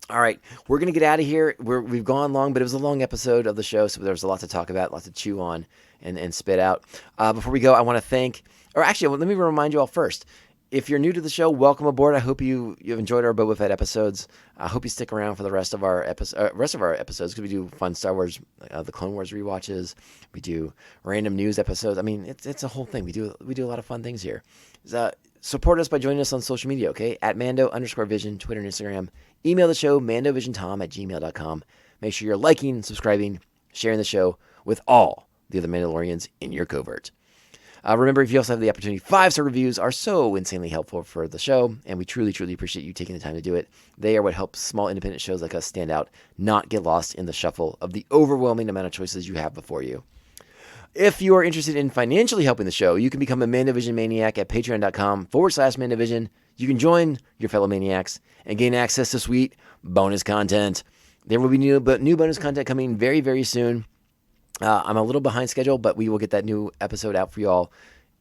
All right, we're going to get out of here. We've gone long, but it was a long episode of the show, so there was a lot to talk about, lots to chew on and spit out. Before we go, I want to thank, or actually, let me remind you all first. If you're new to the show, welcome aboard. I hope you've enjoyed our Boba Fett episodes. I hope you stick around for the rest of our episodes because we do fun Star Wars, the Clone Wars rewatches. We do random news episodes. I mean, it's a whole thing. We do a lot of fun things here. Support us by joining us on social media, okay? At Mando_Vision, Twitter and Instagram. Email the show, mandovisiontom@gmail.com. Make sure you're liking, subscribing, sharing the show with all the other Mandalorians in your covert. Remember, if you also have the opportunity, 5-star reviews are so insanely helpful for the show, and we truly, truly appreciate you taking the time to do it. They are what helps small independent shows like us stand out, not get lost in the shuffle of the overwhelming amount of choices you have before you. If you are interested in financially helping the show, you can become a Mandovision Maniac at patreon.com/Mandovision. You can join your fellow Maniacs and gain access to sweet bonus content. There will be new bonus content coming very, very soon. I'm a little behind schedule, but we will get that new episode out for you all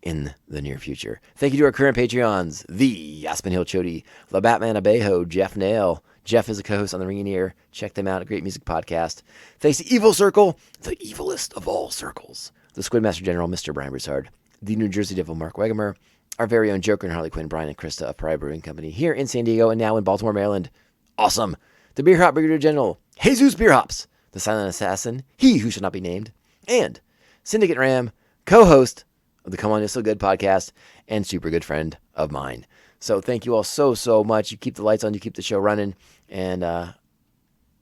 in the near future. Thank you to our current Patreons, the Aspen Hill Chody, the Batman Abejo, Jeff Nail. Jeff is a co-host on The Ringing Ear. Check them out, a great music podcast. Thanks to Evil Circle, the evilest of all circles. The Squidmaster General, Mr. Brian Broussard. The New Jersey Devil, Mark Wegemer. Our very own Joker and Harley Quinn, Brian and Krista of Pariah Brewing Company here in San Diego and now in Baltimore, Maryland. Awesome. The Beer Hop Brigadier General, Jesus Beer Hops. The Silent Assassin, he who shall not be named. And Syndicate Ram, co-host of the Come On It's So Good podcast and super good friend of mine. So thank you all so, so much. You keep the lights on, you keep the show running, and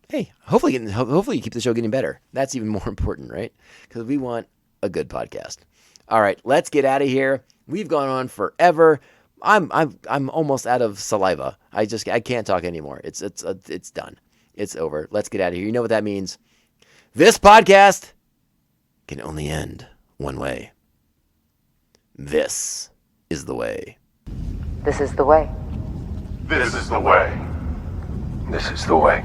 hey, hopefully you keep the show getting better. That's even more important, right? Because we want a good podcast. All right, let's get out of here. We've gone on forever. I'm almost out of saliva. I can't talk anymore. It's done. It's over. Let's get out of here. You know what that means. This podcast can only end one way. This is the way. This is the way. This is the way. This is the way.